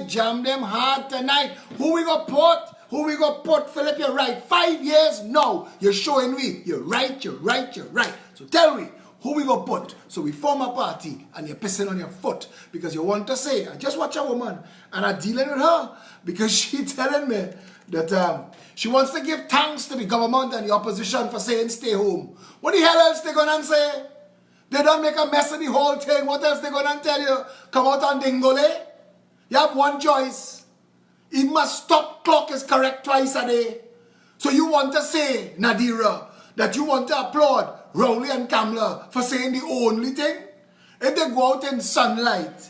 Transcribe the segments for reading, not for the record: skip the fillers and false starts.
Jam them hard tonight. Who we go put? Who we go put? Philip, you're right. 5 years? No. You're showing we. You're right, you're right, you're right. So tell me, who we go put? So we form a party and you're pissing on your foot because you want to say, I just watch a woman and I'm dealing with her because she telling me that she wants to give thanks to the government and the opposition for saying stay home. What the hell else they gonna say? They don't make a mess of the whole thing. What else they gonna tell you? Come out on Dingole? You have one choice. It must stop clock is correct twice a day. So you want to say, Nadira, that you want to applaud Rowley and Kamla for saying the only thing? If they go out in sunlight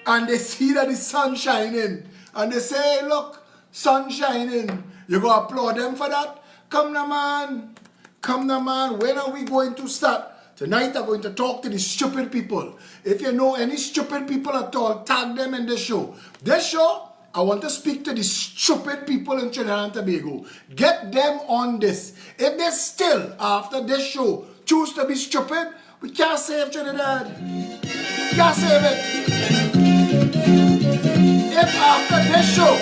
and they see that the sun shining and they say, hey, look, sun shining, you go applaud them for that? Come now, man. Come now, man. When are we going to start? Tonight I'm going to talk to the stupid people. If you know any stupid people at all, tag them in this show. This show, I want to speak to the stupid people in Trinidad and Tobago. Get them on this. If they still, after this show, choose to be stupid, we can't save Trinidad. Can't save it. If after this show,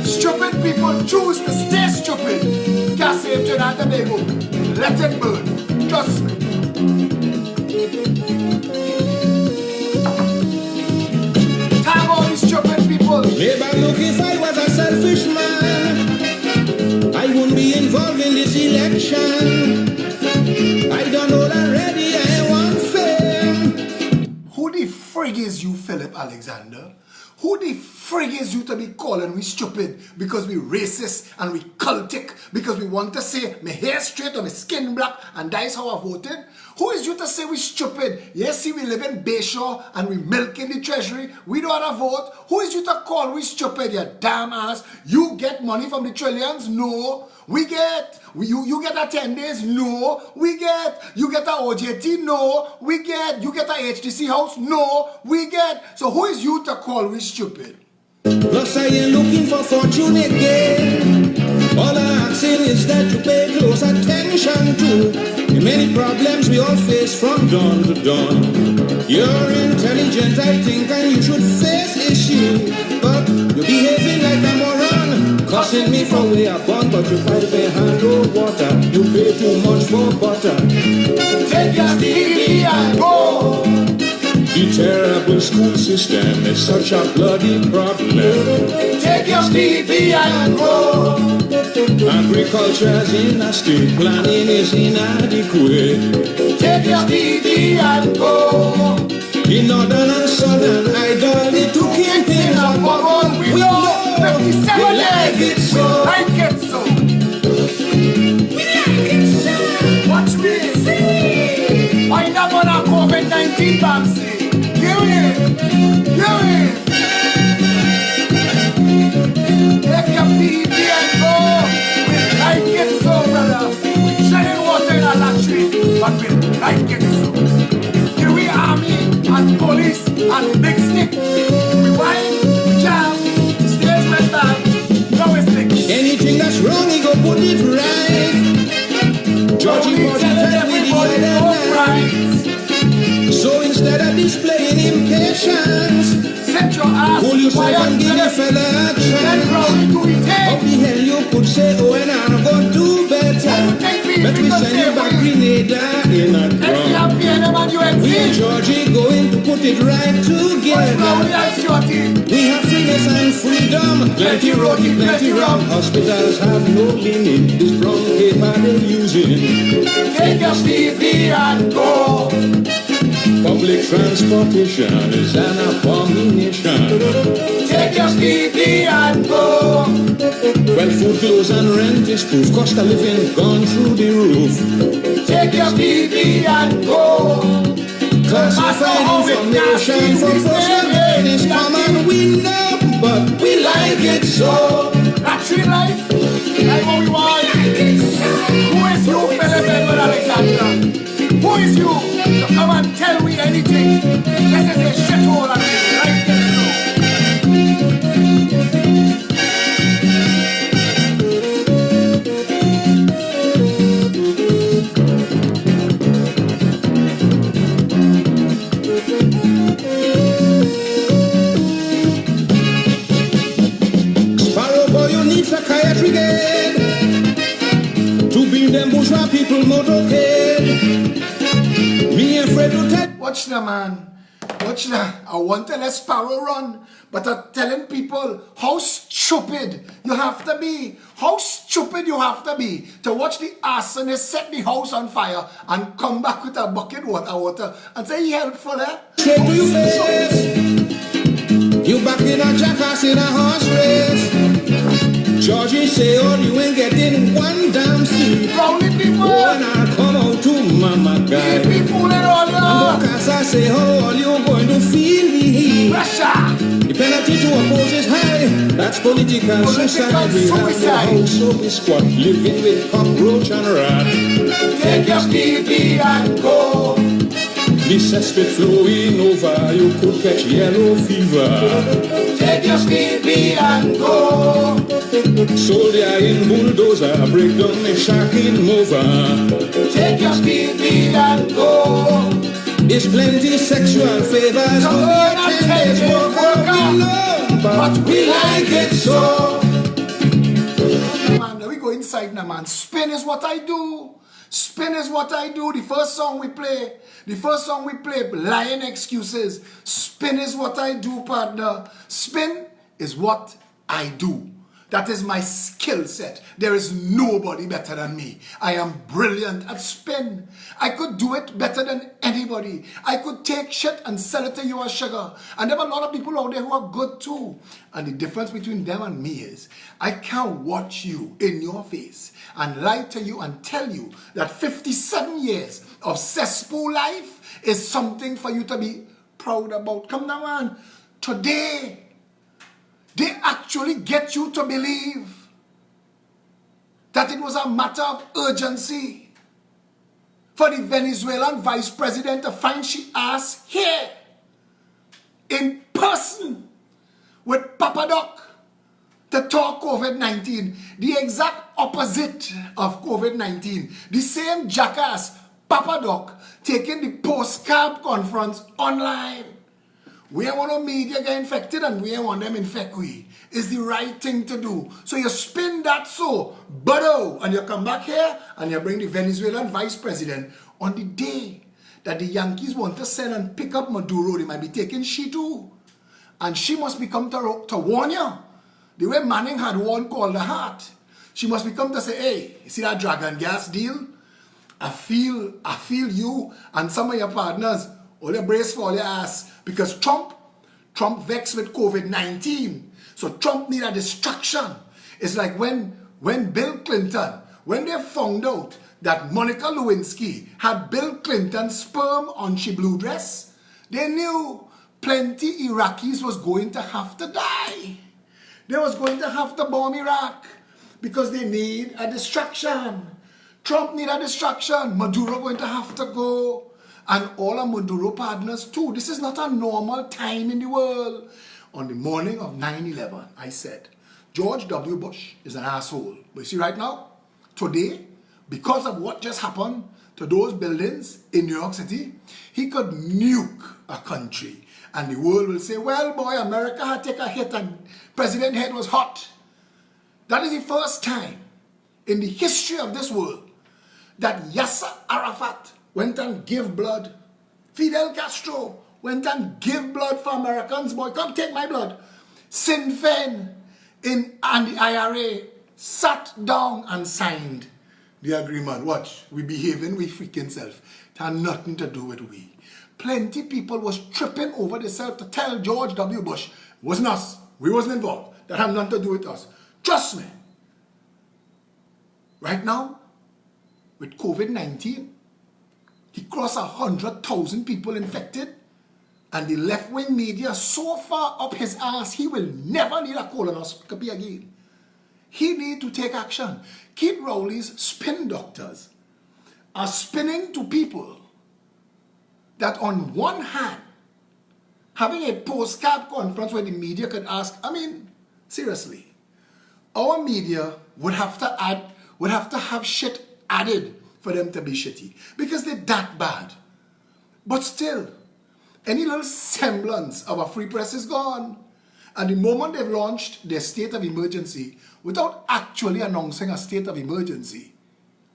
stupid people choose to stay stupid, can't save Trinidad and Tobago. Let it burn. Trust me. Tag all these stupid people. Maybe look, if I was a selfish man, I wouldn't be involved in this election. I don't know already, I want fame. Who the frig is you, Philip Alexander? Who the frig is you to be calling we stupid because we racist and we cultic because we want to say my hair straight or my skin black and that's how I voted? Who is you to say we stupid? Yes, see, we live in Bayshore and we milk in the treasury. We don't have a vote. Who is you to call we stupid, you damn ass? You get money from the trillions? No. We get, you get a 10 days? No. We get, you get a OJT? No. We get, you get a HTC house? No. We get, so who is you to call we stupid? Plus I ain't looking for fortune again. All I'm asking is that you pay close attention to the many problems we all face from dawn to dawn. You're intelligent, I think, and you should face issues, but you're behaving like a moron, cussing me for way I born, but you fight pay hand over water. You pay too much for butter. Take your TV and go. The terrible school system is such a bloody problem. Take your TV and go. Agriculture is in a state, planning is inadequate. Take your TV and go. In northern and southern, idol, the two kingpins are one. We know 57 like it days. so. Like it so. We like it so. Watch me. Wind up on our COVID-19 vaccine. Give it. Give it. Take your TV and go. We like it so, brother. Shedding water in our latrine, but we like it so. Here we army and police and big stick. We wind, we jam, stage went back. No mistake. Anything that's wrong, he go put it right. Georgie Only was telling with the everybody no other night. right. So instead of displaying impatience, Set your ass pull yourself quiet, and give the fella a Then chance. probably do the How thing. the hell you could say, oh, and I'm gonna do better? But we send you back Grenada in a Every drum. happy element you We and exist. Georgie going to put it right What's wrong with together. that shorty? We have freeness and freedom. Plenty roti, plenty rum. Hospitals have no limit. This brown paper they're using. Take your TV and go. Public transportation is an abomination. Take your TV and go. Well, food, clothes and rent is proof. Cost of living gone through the roof. Take your TV and go. Classified information from personal gain is common. We know, but we like it so. That's real life. Like what we want. Who is you, Philip Edward Alexander? Who is you to come and tell me anything? This is a shithole and we like it so. Sparrow boy, you need psychiatry again to build them bourgeois people motorcade. Me afraid to tell. Watch now, man. Watch now. I want to let Sparrow run, but I'm telling people how stupid you have to be. How stupid you have to be to watch the arsonist set the house on fire and come back with a bucket of water and say, helpful, eh? Straight to your face. You back in a jackass in a horse race. Georgie say, oh, you ain't getting one damn seat. Rowdy people. Oh, and I come out to mama guy. Be fooling all And you. because I say, how are you going to feel the heat? Russia. The penalty to oppose is high. That's political suicide. We have no suicide. house, so we squat, living with cockroach and rat. Take your TV and go. The cesspit flowing over, you could catch yellow fever. Take your TV and go. Soldier in bulldozer, break down the shack in mover. Take your TV and go. There's plenty sexual favors. Come Only on, a 10 10 days days work work we learn, but we like it so. Man, let me go inside now, man. Spin is what I do. Spin is what I do. The first song we play, lying excuses. Spin is what I do, partner. Spin is what I do. That is my skill set. There is nobody better than me. I am brilliant at spin. I could do it better than anybody. I could take shit and sell it to you as sugar. And there are a lot of people out there who are good too. And the difference between them and me is I can't watch you in your face and lie to you and tell you that 57 years of cesspool life is something for you to be proud about. Come now, man. Today, they actually get you to believe that it was a matter of urgency for the Venezuelan vice president to find she ass here in person with Papa Doc to talk COVID-19. The exact opposite of COVID-19. The same jackass Papa Doc taking the postcard conference online. We don't want no media get infected and we don't want them infect we. It's the right thing to do. So you spin that so, but and you come back here and you bring the Venezuelan vice president on the day that the Yankees want to send and pick up Maduro. They might be taking she too. And she must be come to warn you. The way Manning had one called the heart. She must be come to say, hey, you see that dragon gas deal? I feel you and some of your partners all the brace for all your ass because Trump vexed with COVID-19. So Trump need a distraction. It's like when Bill Clinton, when they found out that Monica Lewinsky had Bill Clinton's sperm on she blue dress, they knew plenty Iraqis was going to have to die. They was going to have to bomb Iraq because they need a distraction. Trump need a distraction. Maduro going to have to go. And all our Maduro partners too. This is not a normal time in the world. On the morning of 9/11, I said, George W. Bush is an asshole. But you see right now, today, because of what just happened to those buildings in New York City, he could nuke a country. And the world will say, well, boy, America had taken a hit and President head was hot. That is the first time in the history of this world that Yasser Arafat went and gave blood. Fidel Castro went and gave blood for Americans. Boy, come take my blood. Sinn Féin and the IRA sat down and signed the agreement. Watch, we behaving with freaking self. It had nothing to do with we. Plenty people was tripping over themselves to tell George W. Bush, it wasn't us. We wasn't involved. That had nothing to do with us. Trust me. Right now, with COVID-19, he crossed 100,000 people infected, and the left-wing media so far up his ass, he will never need a colonoscopy again. He need to take action. Keith Rowley's spin doctors are spinning to people that on one hand, having a postcard conference where the media could ask, I mean, seriously, our media would have to have shit added for them to be shitty because they're that bad. But still, any little semblance of a free press is gone. And the moment they've launched their state of emergency without actually announcing a state of emergency,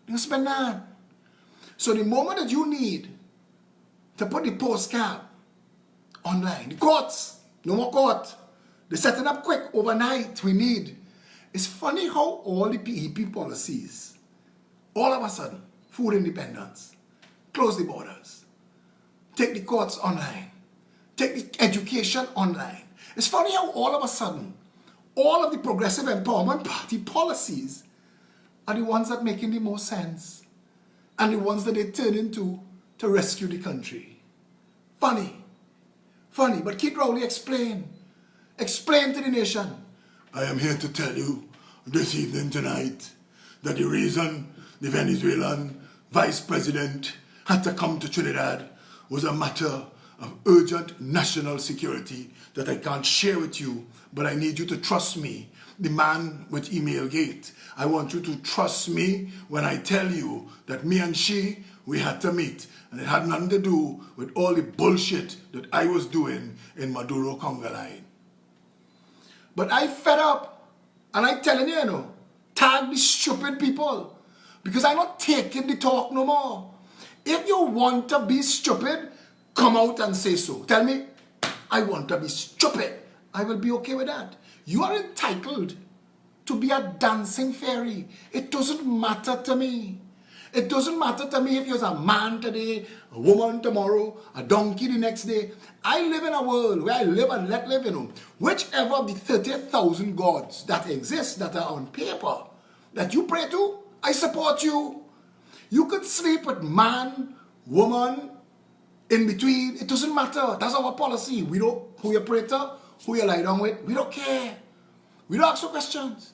they spend that. So the moment that you need to put the postcard online, the courts, no more court, they're setting up quick overnight, we need. It's funny how all the PEP policies, all of a sudden, food independence, close the borders, take the courts online, take the education online. It's funny how all of a sudden, all of the Progressive Empowerment Party policies are the ones that making the most sense and the ones that they turn into to rescue the country. Funny, but Keith Rowley explain to the nation, I am here to tell you this evening tonight that the reason the Venezuelan vice president had to come to Trinidad was a matter of urgent national security that I can't share with you, but I need you to trust me, the man with Email Gate. I want you to trust me when I tell you that me and she, we had to meet. And it had nothing to do with all the bullshit that I was doing in Maduro Conga line. But I fed up, and I telling you, tag the stupid people, because I'm not taking the talk no more. If you want to be stupid, come out and say so. Tell me, I want to be stupid. I will be okay with that. You are entitled to be a dancing fairy. It doesn't matter to me. It doesn't matter to me if you're a man today, a woman tomorrow, a donkey the next day. I live in a world where I live and let live, Whichever of the 30,000 gods that exist, that are on paper, that you pray to, I support you. You could sleep with man, woman, in between. It doesn't matter. That's our policy. We don't, who you pray to, who you lie down with, we don't care. We don't ask no questions.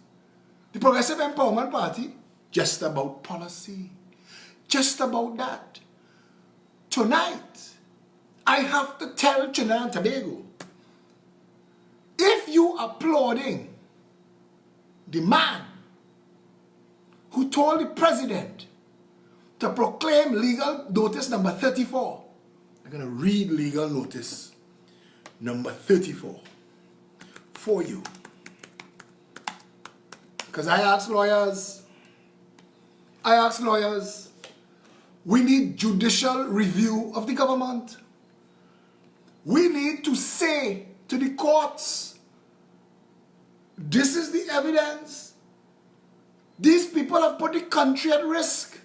The Progressive Empowerment Party, just about policy. Just about that. Tonight, I have to tell Trinidad and Tobago, if you applauding the man who told the president to proclaim legal notice number 34, I'm going to read legal notice number 34 for you. Because I asked lawyers, we need judicial review of the government. We need to say to the courts, this is the evidence. These people have put the country at risk.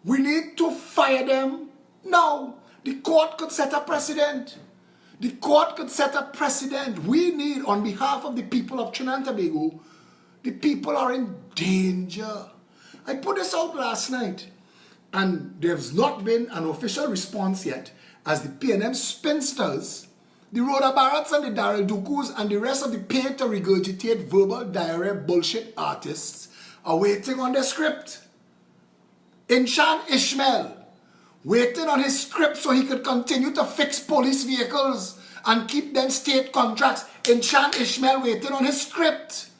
We need to fire them now. The court could set a precedent. The court could set a precedent. We need, on behalf of the people of Trinidad and Tobago, the people are in danger. I put this out last night, and there's not been an official response yet, as the PNM spinsters, the Rhoda Barretts and the Daryl Dukus and the rest of the paid to regurgitate verbal diarrhea bullshit artists are waiting on their script. Inshan Ishmael, waiting on his script so he could continue to fix police vehicles and keep them state contracts. Inshan Ishmael waiting on his script.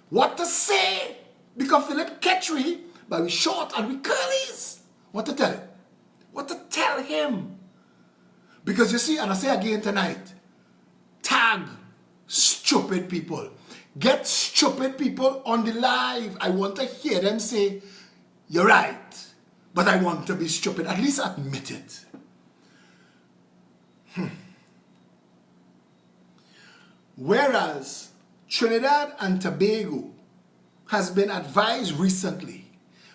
What to say? Because Philip Ketchery, but we short and we curlies. What to tell him? What to tell him? Because you see, and I say again tonight, tag stupid people. Get stupid people on the live. I want to hear them say, you're right, but I want to be stupid. At least admit it. Whereas Trinidad and Tobago has been advised recently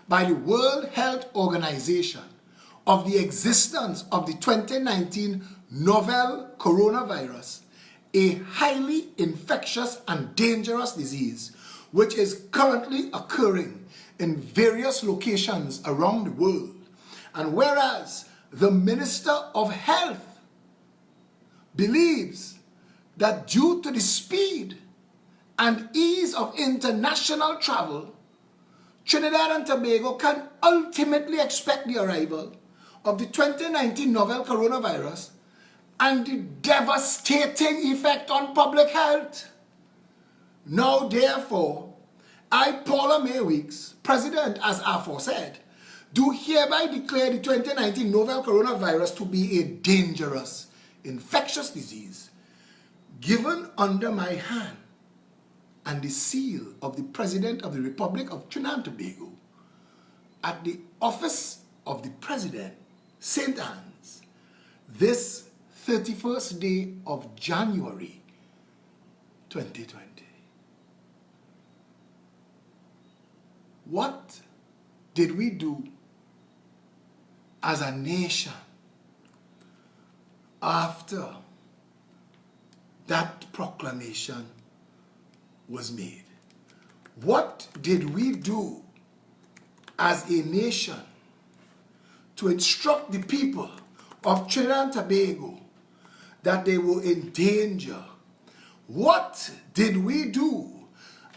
by the World Health Organization of the existence of the 2019 novel coronavirus, a highly infectious and dangerous disease which is currently occurring in various locations around the world. And whereas the Minister of Health believes that due to the speed and ease of international travel, Trinidad and Tobago can ultimately expect the arrival of the 2019 novel coronavirus and the devastating effect on public health. Now, therefore, I, Paula May Weeks, President as aforesaid, do hereby declare the 2019 novel coronavirus to be a dangerous, infectious disease, given under my hand and the seal of the President of the Republic of Trinidad and Tobago at the office of the President, St. Anne's, this 31st day of January 2020. What did we do as a nation after that proclamation was made? What did we do as a nation to instruct the people of Trinidad and Tobago that they were in danger? What did we do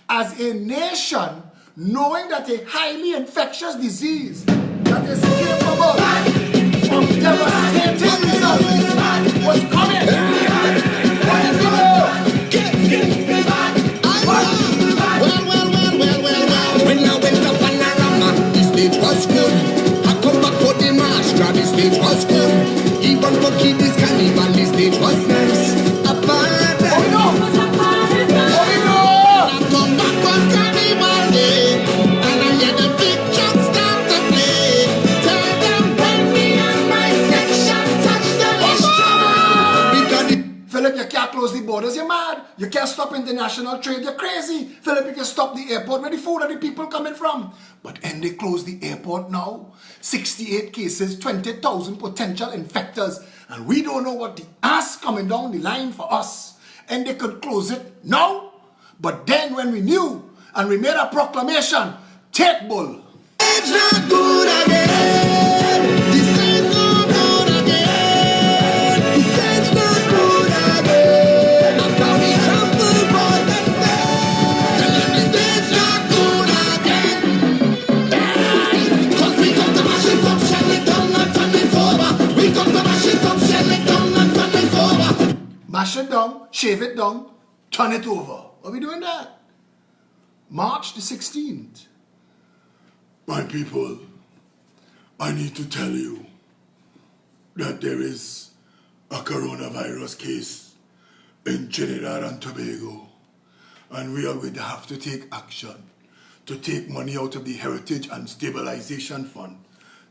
as a nation knowing that a highly infectious disease that is capable of devastating results was coming? What did we do? When I went to Panorama, the stage was good. I come back for the march, grab the stage. and the stage was nice. A paradise. Oh, we know. Oh, we know. I come back on Carnival Day, and I hear the big trucks start to play. Tell them when me and my section touch the restaurant. Because the Philip, you can't close the borders, you're mad. You can't stop international trade, you're crazy. Philip, you can stop the airport where the food and the people coming from. But and they close the airport now. 68 cases, 20,000 potential infectors. And we don't know what the ass coming down the line for us. And they could close it now. But then when we knew and we made a proclamation, take bull. stage not good again. The stage not good again. The stage not good again. After we trample for the stage, tell them the stage not good again. Hey, 'cause we come to mash it up, shell it down and turn it over. We come to mash it up, shell it down and turn it over. Mash it down, shave it down, turn it over. Are we doing that? March the 16th. My people, I need to tell you that there is a coronavirus case in Trinidad and Tobago, and we are going to have to take action to take money out of the Heritage and Stabilization Fund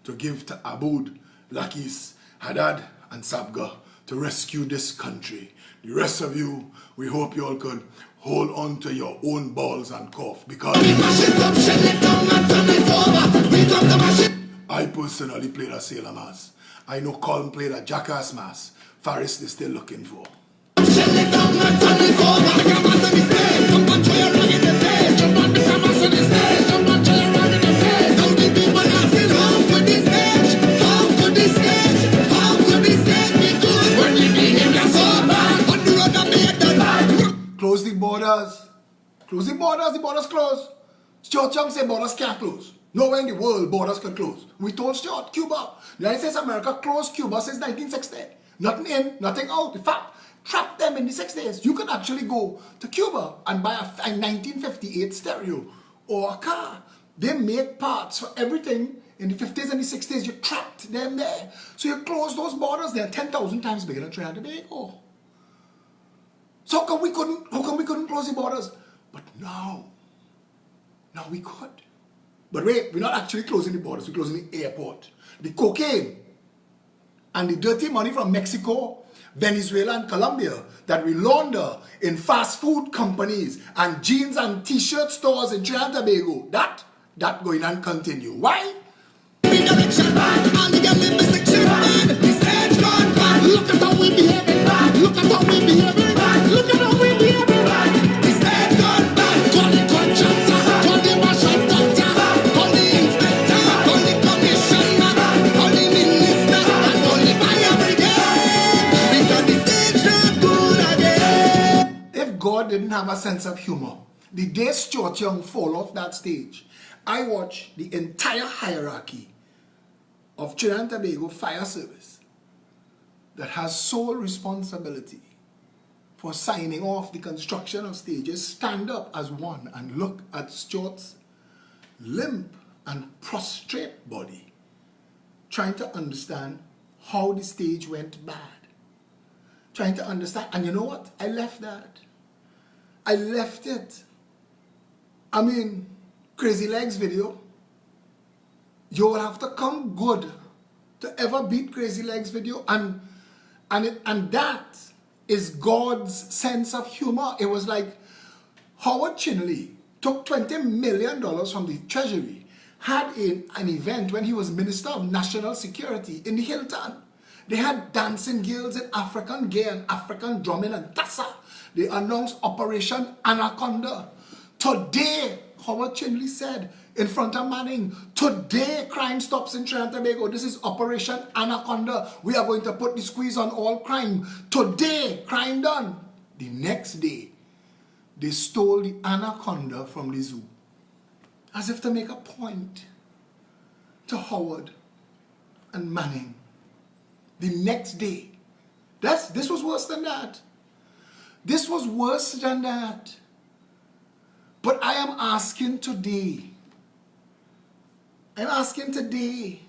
to give to Aboud, Lakis, Haddad, and Sabga to rescue this country. The rest of you, we hope you all could hold on to your own balls and cough, because We mash it up, shell it down and turn it over. We come to mash it. I personally played a sailor mass. I know Colin played a jackass mass. Faris they're still looking for. Shell it down and turn it over. Make a mass on the stage. Jump on to your rag in the face. Jump on, make a mass on the stage. Jump on to your rag in the face. Now the people are saying, how could this stage? How could this stage? How could this stage be good when we behave so bad? On the road that made that bad. Close the borders. Close the borders closed. Stuart Young said borders can't close. Nowhere in the world borders can close. We told Stuart, Cuba. The United States of America closed Cuba since 1960. Nothing in, nothing out. In fact, trapped them in the 60s. You can actually go to Cuba and buy a 1958 stereo or a car. They make parts for everything. In the 50s and the 60s, you trapped them there. So you close those borders, they're 10,000 times bigger than Trinidad and Tobago. So how come we couldn't close the borders? But now we could. But wait, we're not actually closing the borders, we're closing the airport. The cocaine and the dirty money from Mexico, Venezuela and Colombia that we launder in fast food companies and jeans and t-shirt stores in Trinidad and Tobago, that going on continue. Why? We direction bad, and the girl in the section bad. The stage gone bad. Look at how we behaving bad. Look at how we behaving bad. Look at how we behaving bad. The stage gone bad. Call the contractor, call the marshal doctor, call the inspector, call the commissioner, call the minister, and call the fire brigade. Because the stage not good again. If God didn't have a sense of humor, the day Stuart Young fall off that stage, I watched the entire hierarchy of Trinidad and Tobago Fire Service that has sole responsibility for signing off the construction of stages stand up as one and look at Stuart's limp and prostrate body, trying to understand how the stage went bad. Trying to understand, and you know what? I left that. I left it. I mean, Crazy Legs video, you will have to come good to ever beat Crazy Legs video, and that is God's sense of humor. It was like Howard Chinley took $20 million from the treasury, had an event when he was Minister of National Security in the Hilton. They had dancing girls in African gear and African drumming and tassa. They announced Operation Anaconda. Today, Howard Chinley said in front of Manning, today crime stops in Trinidad and Tobago. This is Operation Anaconda. We are going to put the squeeze on all crime. Today, crime done. The next day, they stole the anaconda from the zoo. As if to make a point to Howard and Manning. The next day. This was worse than that. This was worse than that. But I am asking today. I'm asking today.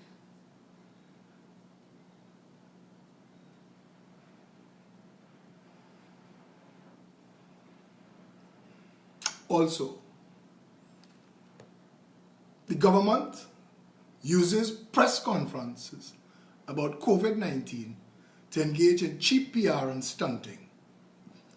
Also, the government uses press conferences about COVID-19 to engage in cheap PR and stunting.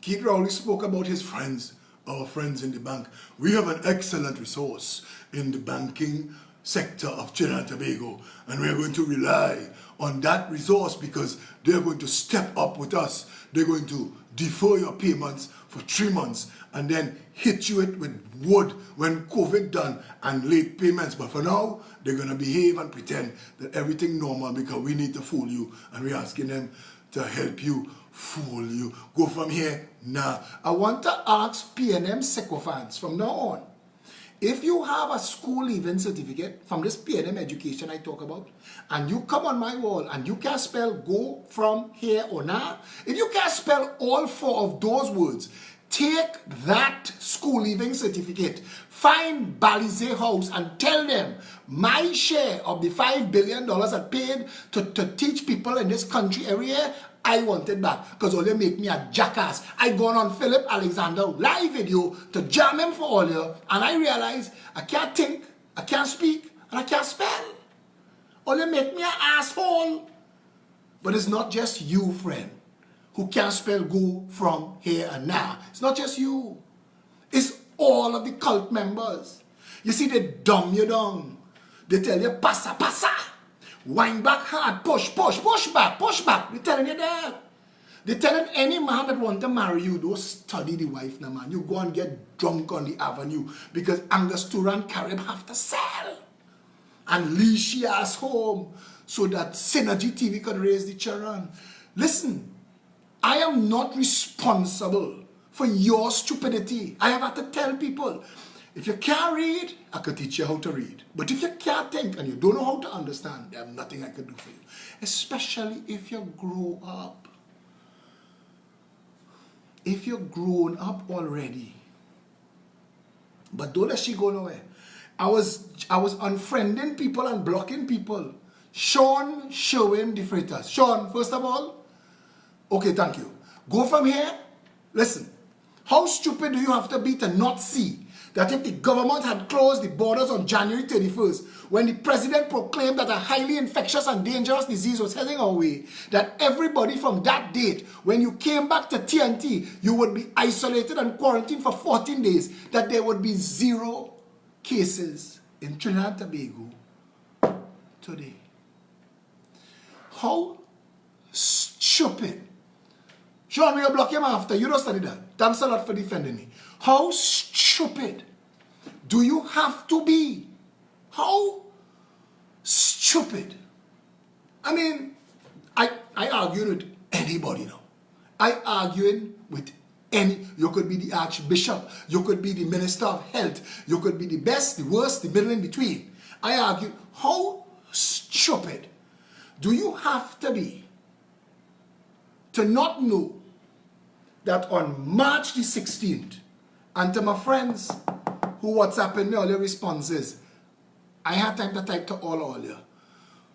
Keith Rowley spoke about his friends, our friends in the bank. We have an excellent resource in the banking sector of Trinidad and Tobago, and we are going to rely on that resource because they're going to step up with us. They're going to defer your payments for 3 months and then hit you with wood when COVID done and late payments. But for now, they're going to behave and pretend that everything normal because we need to fool you, and we're asking them to help you fool you. Go from here now. I want to ask PNM sycophants from now on, if you have a school leaving certificate from this PNM education I talk about, and you come on my wall and you can spell go from here or now, if you can spell all 4 of those words, take that school leaving certificate, find Balize House and tell them my share of the $5 billion I paid to teach people in this country every year, I want it back because all you make me a jackass. I gone on Philip Alexander live video to jam him for all you, and I realize I can't think, I can't speak, and I can't spell. All you make me an asshole. But it's not just you, friend, who can't spell go from here and now. It's not just you. It's all of the cult members. You see, they dumb you down. They tell you, passa, passa. Wind back hard, push, push, push back, push back. They're telling you that. They're telling any man that want to marry you, don't study the wife now, man. You go and get drunk on the avenue because Angostura and Carib have to sell. And leave she ass home so that Synergy TV could raise the children. Listen, I am not responsible for your stupidity. I have had to tell people, if you can't read, I could teach you how to read. But if you can't think and you don't know how to understand, there's nothing I can do for you. Especially if you grow up. If you're grown up already. But don't let she go nowhere. I was unfriending people and blocking people. Sean Sherwin De Freitas. Sean, first of all, okay, thank you. Go from here. Listen, how stupid do you have to be to not see that if the government had closed the borders on January 31st, when the president proclaimed that a highly infectious and dangerous disease was heading our way, that everybody from that date, when you came back to TNT, you would be isolated and quarantined for 14 days, that there would be 0 cases in Trinidad and Tobago today. How stupid. Sean, we'll block him after. You don't study that. Thanks a lot for defending me. How stupid do you have to be? How stupid? I mean, I argue with anybody now. I arguing with any. You could be the Archbishop. You could be the Minister of Health. You could be the best, the worst, the middle in between. I argue, how stupid do you have to be to not know that on March the 16th, and to my friends who WhatsApping me all your responses, I had time to type to all you.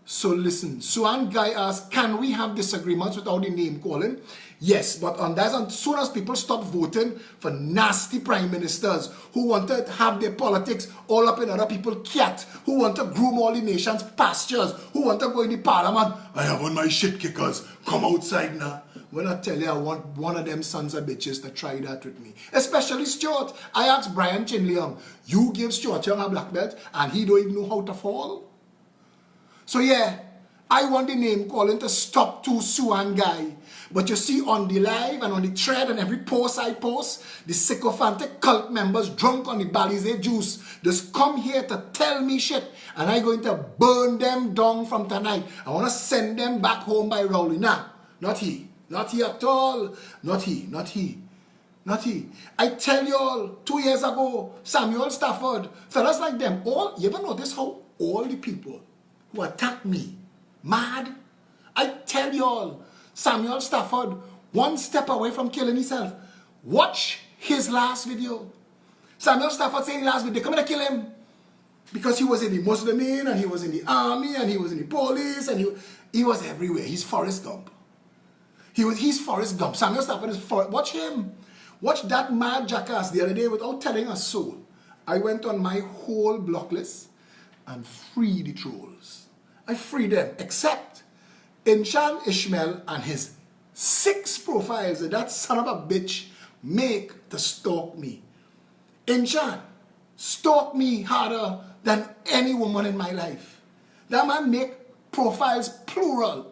So listen, Suan Guy asked, can we have disagreements without the name calling? Yes, but on that, as soon as people stop voting for nasty prime ministers who want to have their politics all up in other people's cat, who want to groom all the nation's pastures, who want to go in the parliament, I have on my shit kickers, come outside now. When I tell you I want one of them sons of bitches to try that with me. Especially Stuart. I asked Brian Chinleong, you give Stuart Young a black belt and he don't even know how to fall? So yeah, I want the name calling to stop to Suan Guy. But you see on the live and on the thread and every post I post, the sycophantic cult members drunk on the Balize juice just come here to tell me shit. And I'm going to burn them down from tonight. I want to send them back home by Rowley. Nah, not he. Not he at all. Not he. Not he. Not he. I tell you all, 2 years ago, Samuel Stafford, fellas like them, all, you ever notice how all the people who attacked me, mad? I tell you all, Samuel Stafford, one step away from killing himself. Watch his last video. Samuel Stafford saying last video, they're coming to kill him. Because he was in the Muslimin, and he was in the army, and he was in the police, and he was everywhere. He's Forrest Gump. He's Forrest Gump. Samuel Stafford is Forrest. Watch him. Watch that mad jackass the other day without telling a soul. I went on my whole block list and freed the trolls. I freed them, except Inshan Ishmael and his 6 profiles that that son of a bitch make to stalk me. Inshan stalked me harder than any woman in my life. That man make profiles plural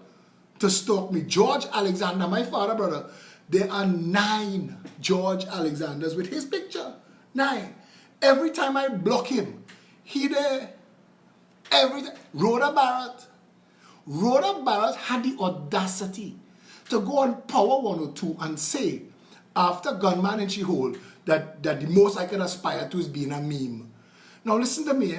to stalk me. George Alexander, my father brother, there are 9 George Alexanders with his picture. 9. Every time I block him, he there. Every time. Rhoda Barrett had the audacity to go on Power 102 and say, after Gunman in She-Hole, that the most I can aspire to is being a meme. Now listen to me.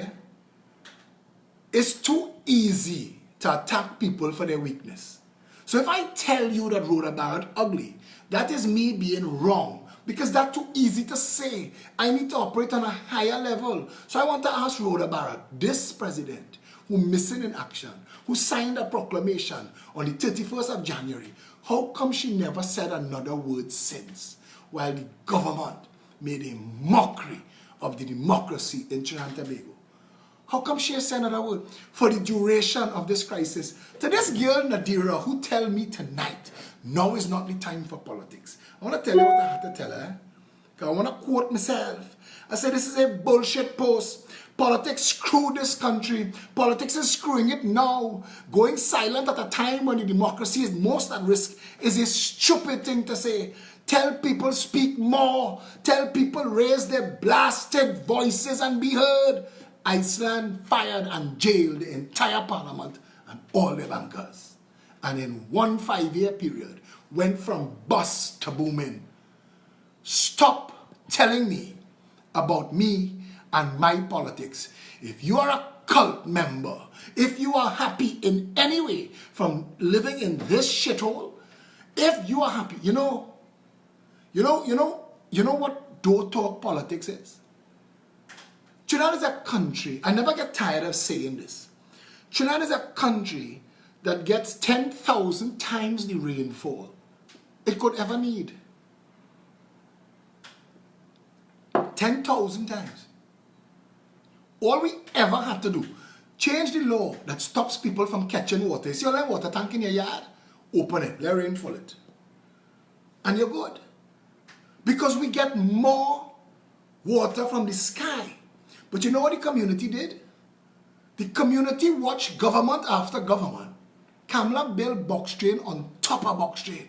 It's too easy to attack people for their weakness. So if I tell you that Rhoda Barrett ugly, that is me being wrong. Because that's too easy to say. I need to operate on a higher level. So I want to ask Rhoda Barrett, this president who missing in action, who signed a proclamation on the 31st of January, how come she never said another word since, while the government made a mockery of the democracy in Trinidad and Tobago? How come she has said another word for the duration of this crisis? To this girl Nadira who tell me tonight, now is not the time for politics. I want to tell you what I had to tell her. Because I want to quote myself. I said this is a bullshit post. Politics screw this country. Politics is screwing it now. Going silent at a time when the democracy is most at risk is a stupid thing to say. Tell people speak more. Tell people raise their blasted voices and be heard. Iceland fired and jailed the entire parliament and all the bankers. And in one 5-year period, went from bust to booming. Stop telling me about me and my politics. If you are a cult member, if you are happy in any way from living in this shithole, if you are happy, you know what Don't Talk Politics is? Trinidad is a country, I never get tired of saying this. Trinidad is a country that gets 10,000 times the rainfall it could ever need. 10,000 times. All we ever had to do, change the law that stops people from catching water. See all that water tank in your yard? Open it, let rain fall it. And you're good. Because we get more water from the sky. But you know what the community did? The community watched government after government. Kamla build box train on top of box train.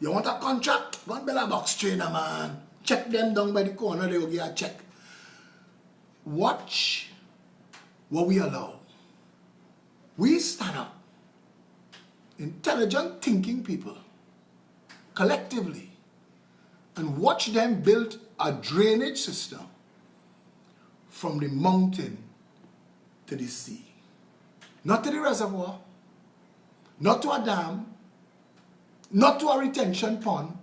You want a contract? Go and build a box train, man. Check them down by the corner, they will give you a check. Watch what we allow. We stand up, intelligent thinking people, collectively, and watch them build a drainage system from the mountain to the sea. Not to the reservoir, not to a dam, not to a retention pond,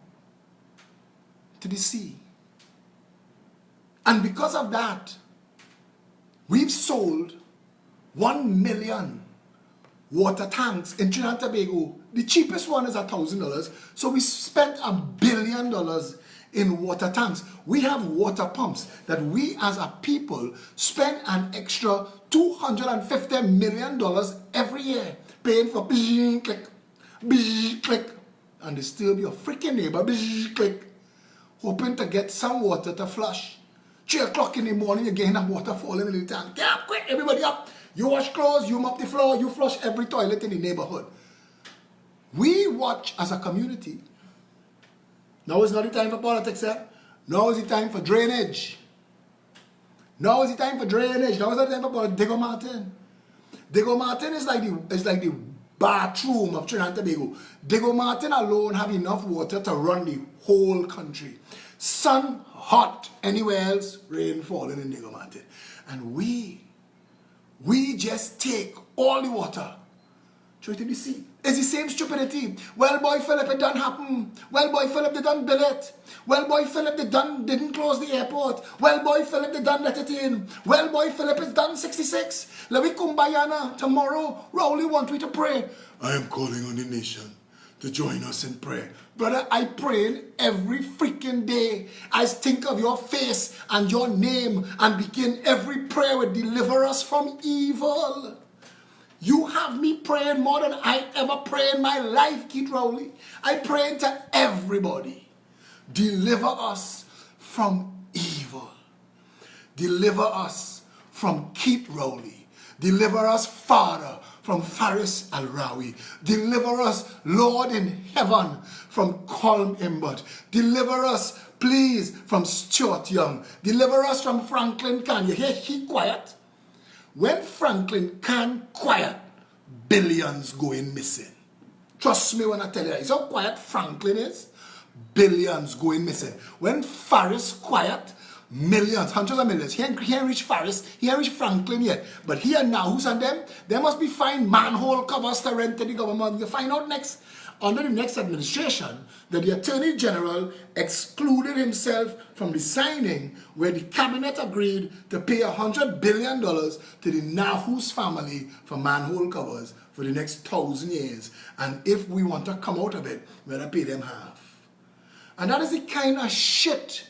to the sea. And because of that, we've sold 1 million water tanks in Trinidad and Tobago. The cheapest one is $1,000. So we spent $1 billion in water tanks. We have water pumps that we as a people spend an extra $250 million every year paying for click, click, and they still be a freaking neighbor click, hoping to get some water to flush. 3 o'clock in the morning, you're getting that water falling in the tank. Get up, quick, everybody up. You wash clothes, you mop the floor, you flush every toilet in the neighborhood. We watch as a community. Now is not the time for politics, eh? Now is the time for drainage. Now is the time for drainage. Now is not the time for politics. Diego Martin. Diego Martin is like the bathroom of Trinidad and Tobago. Diego Martin alone have enough water to run the whole country. Sun hot, anywhere else, rain falling in Diego Martin. And we just take all the water, throw it in the sea. It's the same stupidity. Well, boy, Philip, it done happen. Well, boy, Philip, they done bill it. Well, boy, Philip, they didn't close the airport. Well, boy, Philip, they done let it in. Well, boy, Philip, it's done 66. Let me kumbayana tomorrow. Rowley want we to pray. I am calling on the nation to join us in prayer. Brother, I pray every freaking day. I think of your face and your name and begin every prayer with deliver us from evil. You have me praying more than I ever pray in my life, Keith Rowley. I pray to everybody. Deliver us from evil. Deliver us from Keith Rowley. Deliver us, Father, from Faris Al-Rawi. Deliver us, Lord in heaven, from Colm Imbot. Deliver us, please, from Stuart Young. Deliver us from Franklin Khan. You hear he quiet? When Franklin Khan quiet, billions going missing. Trust me when I tell you that. You see how quiet Franklin is? Billions going missing. When Faris quiet, millions, hundreds of millions. He ain't reach Faris, he ain't reach Franklin yet. But here now, who's on them? They must be fine manhole covers to rent to the government. You find out next, under the next administration, that the Attorney General excluded himself from the signing where the cabinet agreed to pay $100 billion to the Nahus family for manhole covers for the next 1,000 years. And if we want to come out of it, we gotta pay them half. And that is the kind of shit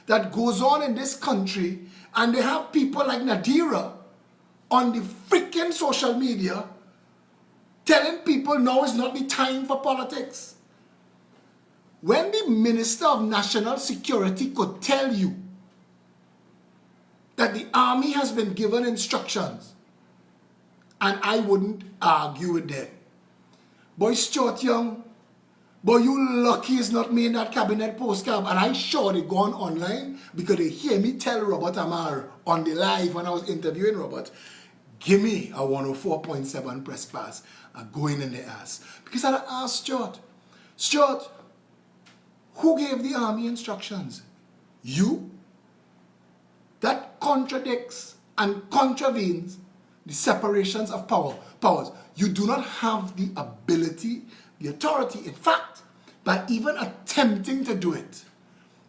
that goes on in this country, and they have people like Nadira on the freaking social media telling people now is not the time for politics. When the Minister of National Security could tell you that the army has been given instructions, and I wouldn't argue with them. Boy, Stuart Young, boy, you lucky it's not me in that cabinet postcard. And I sure they gone online because they hear me tell Robert Amar on the live when I was interviewing Robert, give me a 104.7 press pass and going in the ass. Because I asked Stuart, who gave the army instructions? You? That contradicts and contravenes the separations of powers. You do not have the ability, the authority. In fact, by even attempting to do it,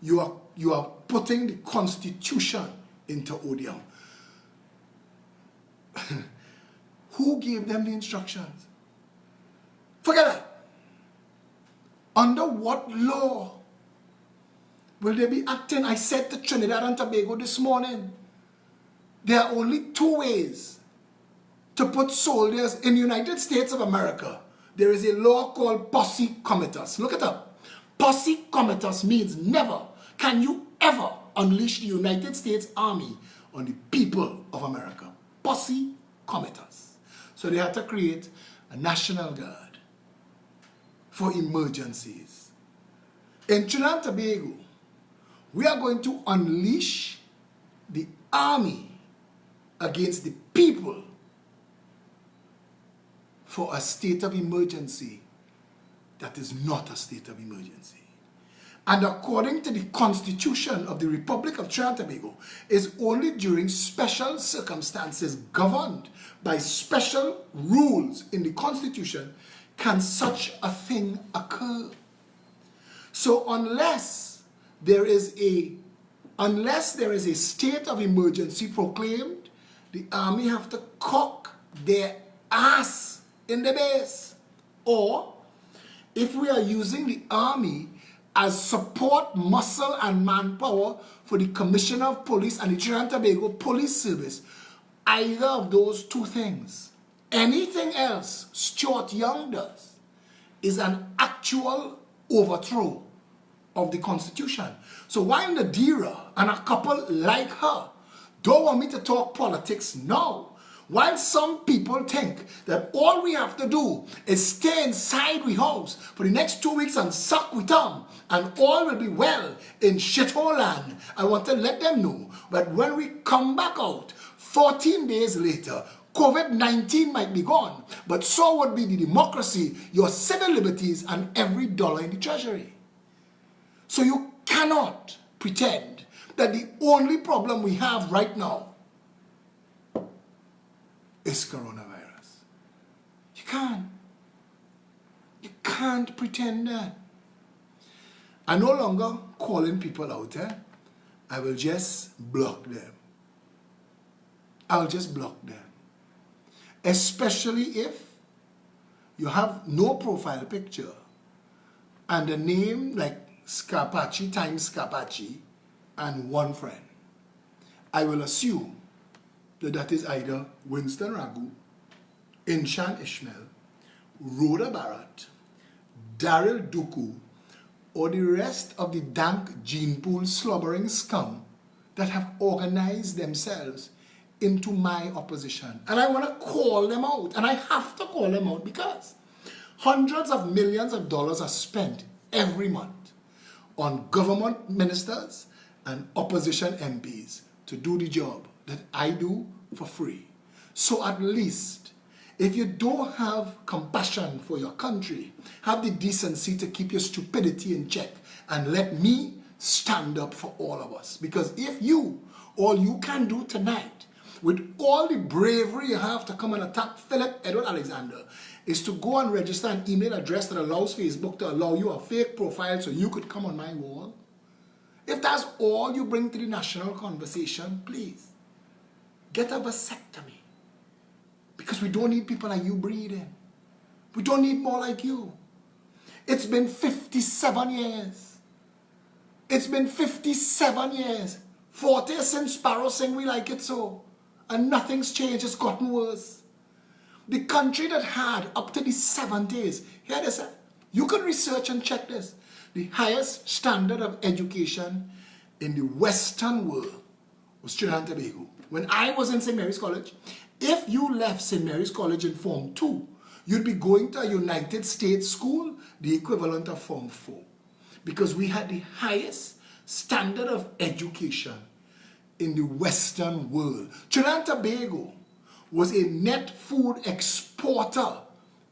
you are putting the Constitution into odium. Who gave them the instructions? Forget that. Under what law will they be acting? I said to Trinidad and Tobago this morning, there are only two ways to put soldiers in the United States of America. There is a law called posse comitus. Look it up. Posse comitus means never can you ever unleash the United States Army on the people of America. Posse comitus. So they had to create a National Guard for emergencies. In Trinidad and Tobago, we are going to unleash the army against the people for a state of emergency that is not a state of emergency. And according to the Constitution of the Republic of Trinidad and Tobago, is only during special circumstances governed by special rules in the Constitution can such a thing occur. So unless there is a state of emergency proclaimed, the army have to cock their ass in the base. Or if we are using the army as support muscle and manpower for the Commissioner of Police and the Trinidad and Tobago Police Service, either of those two things, anything else Stuart Young does is an actual overthrow of the Constitution. So while Nadira and a couple like her don't want me to talk politics now, while some people think that all we have to do is stay inside we house for the next 2 weeks and suck we thumb and all will be well in shithole land, I want to let them know that when we come back out 14 days later, COVID-19 might be gone, but so would be the democracy, your civil liberties, and every dollar in the treasury. So you cannot pretend that the only problem we have right now is coronavirus. You can't. You can't pretend that. I'm no longer calling people out there. I will just block them. I'll just block them. Especially if you have no profile picture and a name like Scarpacci times Scarpacci and one friend, I will assume that that is either Winston Ragu, Inshan Ishmael, Rhoda Barrett, Daryl Duku, or the rest of the dank gene pool slobbering scum that have organized themselves into my opposition. And I want to call them out, and I have to call them out because hundreds of millions of dollars are spent every month on government ministers and opposition MPs to do the job that I do for free. So at least, if you don't have compassion for your country, have the decency to keep your stupidity in check and let me stand up for all of us. Because if you, all you can do tonight, with all the bravery you have to come and attack Philip Edward Alexander, is to go and register an email address that allows Facebook to allow you a fake profile so you could come on my wall. If that's all you bring to the national conversation, please, get a vasectomy. Because we don't need people like you breathing. We don't need more like you. It's been 57 years. It's been 57 years. 40 since Sparrow sing We Like It So. And nothing's changed, it's gotten worse. The country that had up to the 70s, hear this, you can research and check this, the highest standard of education in the Western world was Trinidad and Tobago. When I was in St. Mary's College, if you left St. Mary's College in Form 2, you'd be going to a United States school, the equivalent of Form 4. Because we had the highest standard of education in the Western world. Trinidad and Tobago was a net food exporter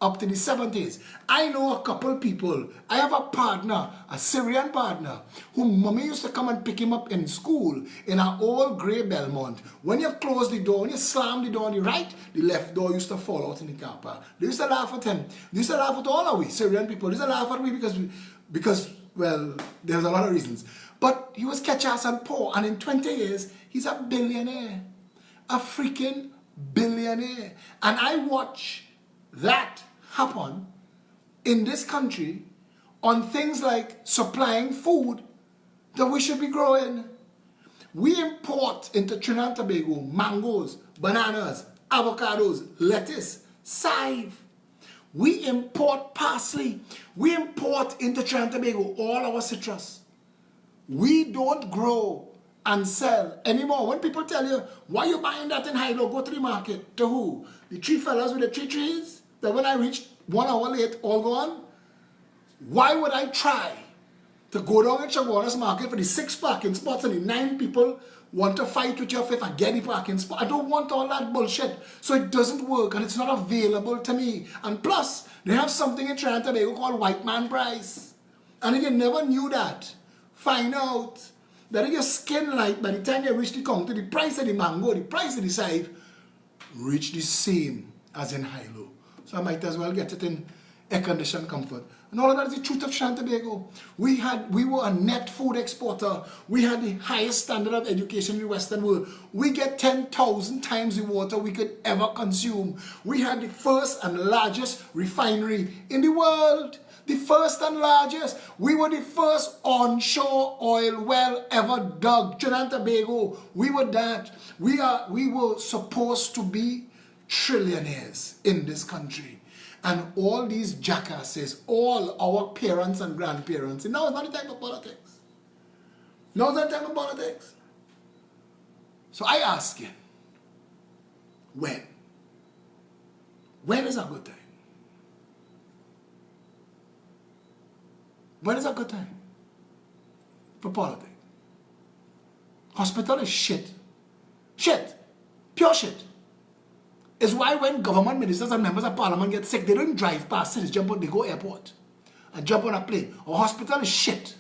up to the 70s. I know a couple people. I have a partner, a Syrian partner, whom mommy used to come and pick him up in school in our old grey Belmont. When you close the door, when you slam the door on the right, the left door used to fall out in the car park. They used to laugh at him. They used to laugh at all of we Syrian people. They used to laugh at me because well, there's a lot of reasons. But he was catch-ass and poor, and in 20 years, he's a billionaire. A freaking billionaire. And I watch that happen in this country on things like supplying food that we should be growing. We import into Trinidad and Tobago mangoes, bananas, avocados, lettuce, save. We import parsley. We import into Trinidad and Tobago all our citrus. We don't grow and sell anymore. When people tell you, why you buying that in Hilo, go to the market. To who? The three fellas with the three trees that when I reached 1 hour late, all gone? Why would I try to go down in Chaguanas market for the 6 parking spots and the 9 people want to fight with your fifth and get the parking spot? I don't want all that bullshit. So it doesn't work and it's not available to me. And plus, they have something in Trinidad and Tobago called white man price. And if you never knew that, find out that if your skin light, by the time you reach the counter, the price of the mango, the price of the scythe, reach the same as in Hilo. So I might as well get it in air-conditioned comfort. And all of that is the truth of Trinidad and Tobago. We were a net food exporter. We had the highest standard of education in the Western world. We get 10,000 times the water we could ever consume. We had the first and largest refinery in the world. The first and largest. We were the first onshore oil well ever dug. Trinidad and Tobago. We were that. We were supposed to be trillionaires in this country. And all these jackasses, all our parents and grandparents, and now it's not the time for politics. Now it's not the time for politics. So I ask you, when? When is a good time? When is a good time for politics? Hospital is shit. Shit. Pure shit. It's why when government ministers and members of parliament get sick, they don't drive past cities, jump on, they go airport and jump on a plane. Our hospital is shit.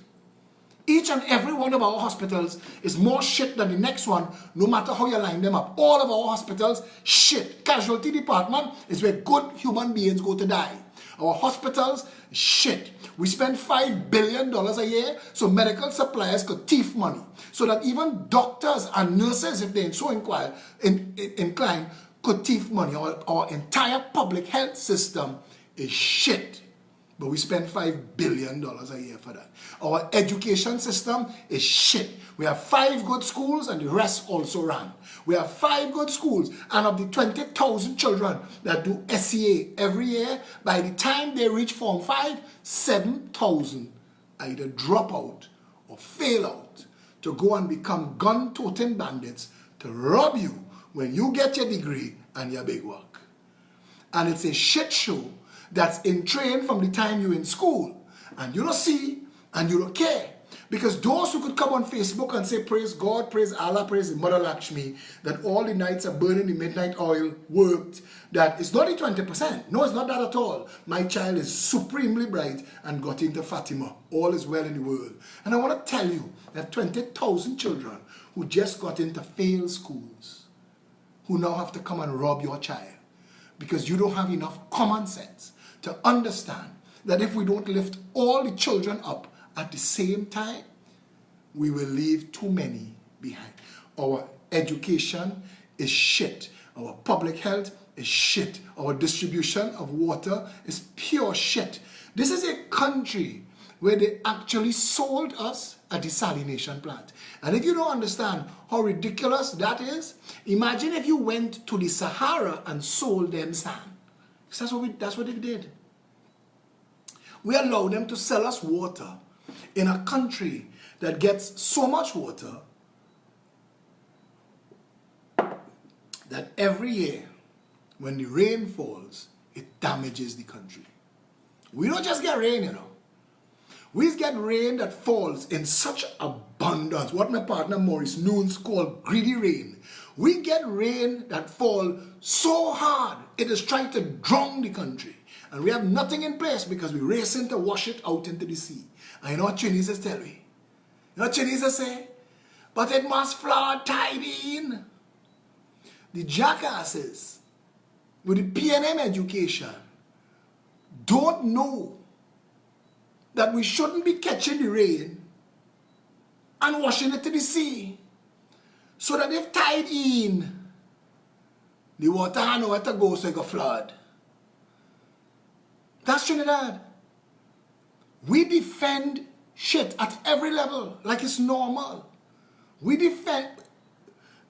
Each and every one of our hospitals is more shit than the next one, no matter how you line them up. All of our hospitals, shit. Casualty department is where good human beings go to die. Our hospitals, shit. We spend $5 billion a year so medical suppliers could thief money. So that even doctors and nurses, if they're so inclined, could thief money. Our entire public health system is shit. But we spend $5 billion a year for that. Our education system is shit. We have 5 good schools and the rest also ran. We have 5 good schools, and of the 20,000 children that do SEA every year, by the time they reach Form 5, 7,000 either drop out or fail out to go and become gun-toting bandits to rob you when you get your degree and your big work. And it's a shit show that's in train from the time you're in school, and you don't see and you don't care. Because those who could come on Facebook and say, praise God, praise Allah, praise the Mother Lakshmi, that all the nights of burning the midnight oil worked, that it's not the 20%. No, it's not that at all. My child is supremely bright and got into Fatima. All is well in the world. And I want to tell you that 20,000 children who just got into failed schools, who now have to come and rob your child because you don't have enough common sense to understand that if we don't lift all the children up at the same time, we will leave too many behind. Our education is shit. Our public health is shit. Our distribution of water is pure shit. This is a country where they actually sold us a desalination plant. And if you don't understand how ridiculous that is, imagine if you went to the Sahara and sold them sand. That's what they did. We allowed them to sell us water in a country that gets so much water that every year when the rain falls, it damages the country. We don't just get rain, you know. We get rain that falls in such abundance, what my partner Maurice Nunes called greedy rain. We get rain that falls so hard, it is trying to drown the country. And we have nothing in place because we're racing to wash it out into the sea. And you know what Chinese tell me? You know what Chinese say? But it must flood tide in. The jackasses with the PNM education don't know that we shouldn't be catching the rain and washing it to the sea. So that if tide in, the water has nowhere to go, so it go flood. That's Trinidad. We defend shit at every level like it's normal. We defend.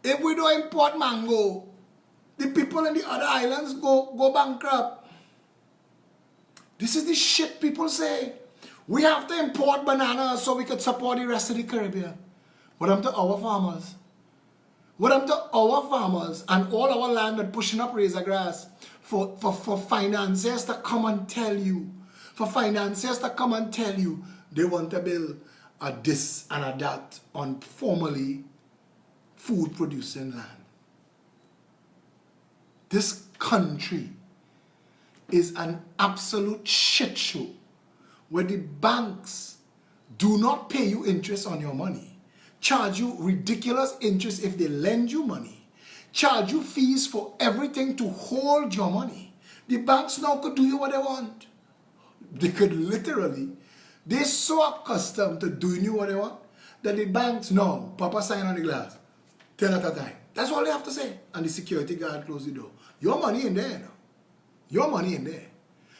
If we don't import mango, the people in the other islands go bankrupt. This is the shit people say. We have to import bananas so we could support the rest of the Caribbean. What happened to our farmers? What happened to our farmers and all our land that pushing up razor grass for financiers to come and tell you, they want to build a this and a that on formerly food producing land. This country is an absolute shit show where the banks do not pay you interest on your money, charge you ridiculous interest if they lend you money, charge you fees for everything to hold your money. The banks now could do you what they want. They could literally, they're so accustomed to doing you what they want that the banks know, Papa sign on the glass, 10 at a time. That's all they have to say. And the security guard close the door. Your money in there, you know. Your money in there.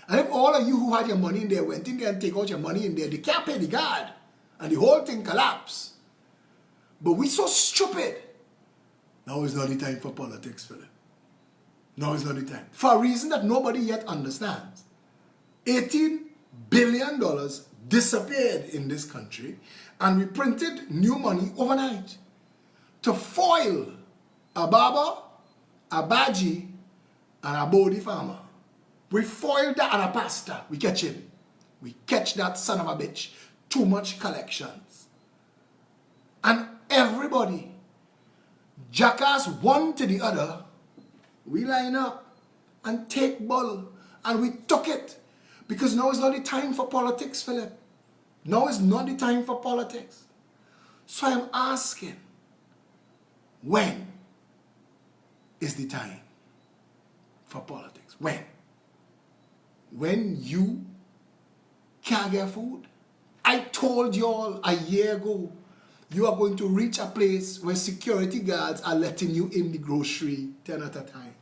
And if all of you who had your money in there went in there and take out your money in there, they can't pay the guard. And the whole thing collapsed. But we're so stupid. Now is not the time for politics, Philip. Now is not the time. For a reason that nobody yet understands. $18 billion disappeared in this country, and we printed new money overnight to foil a Baba, a Baji, and a Bodhi farmer. We foiled that and a pastor. We catch him. We catch that son of a bitch. Too much collections. And everybody, jackass one to the other, we line up and take bull. And we took it. Because now is not the time for politics, Philip. Now is not the time for politics. So I'm asking, when is the time for politics? When? When you can't get food? I told you all a year ago, you are going to reach a place where security guards are letting you in the grocery 10 at a time.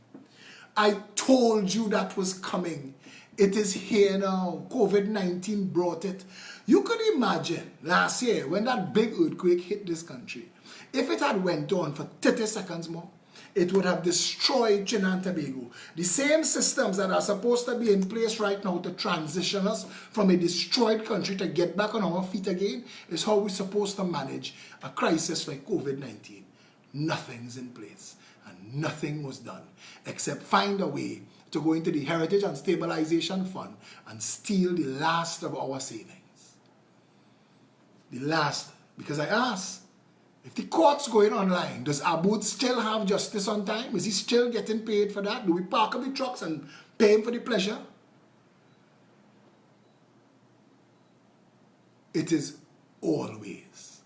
I told you that was coming. It is here now. COVID-19 brought it. You could imagine last year when that big earthquake hit this country, if it had went on for 30 seconds more, it would have destroyed Trinidad and Tobago. The same systems that are supposed to be in place right now to transition us from a destroyed country to get back on our feet again is how we're supposed to manage a crisis like COVID-19. Nothing's in place and nothing was done except find a way to go into the Heritage and Stabilization Fund and steal the last of our savings. The last, because I asked, if the court's going online, does Aboud still have justice on time? Is he still getting paid for that? Do we park up the trucks and pay him for the pleasure? It is always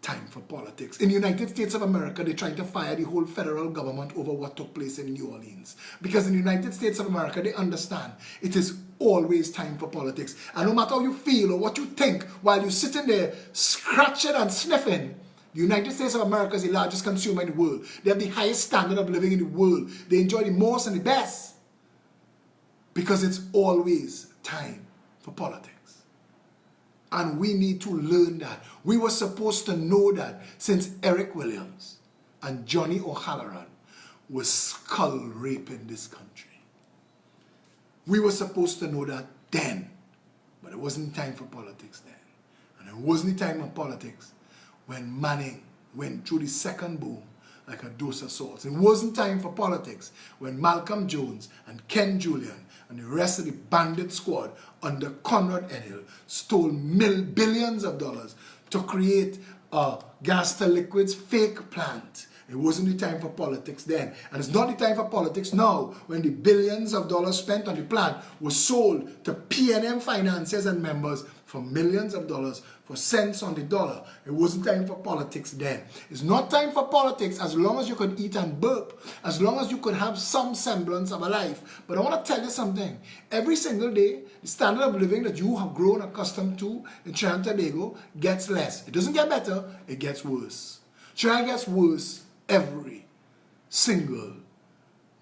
time for politics. In the United States of America, they're trying to fire the whole federal government over what took place in New Orleans. Because in the United States of America, they understand it is always time for politics. And no matter how you feel or what you think while you're sitting there scratching and sniffing, the United States of America is the largest consumer in the world. They have the highest standard of living in the world. They enjoy the most and the best. Because it's always time for politics. And we need to learn that. We were supposed to know that since Eric Williams and Johnny O'Halloran was skull raping this country. We were supposed to know that then. But it wasn't time for politics then. And it wasn't the time for politics when Manning went through the second boom like a dose of salt. It wasn't time for politics when Malcolm Jones and Ken Julian and the rest of the bandit squad under Conrad Enhill stole billions of dollars to create a gas to liquids fake plant. It wasn't the time for politics then. And it's not the time for politics now when the billions of dollars spent on the plant was sold to PNM financiers and members for millions of dollars for cents on the dollar. It wasn't time for politics then. It's not time for politics as long as you could eat and burp, as long as you could have some semblance of a life. But I want to tell you something. Every single day, the standard of living that you have grown accustomed to in Trinidad and Tobago gets less. It doesn't get better, it gets worse. Trinidad gets worse every single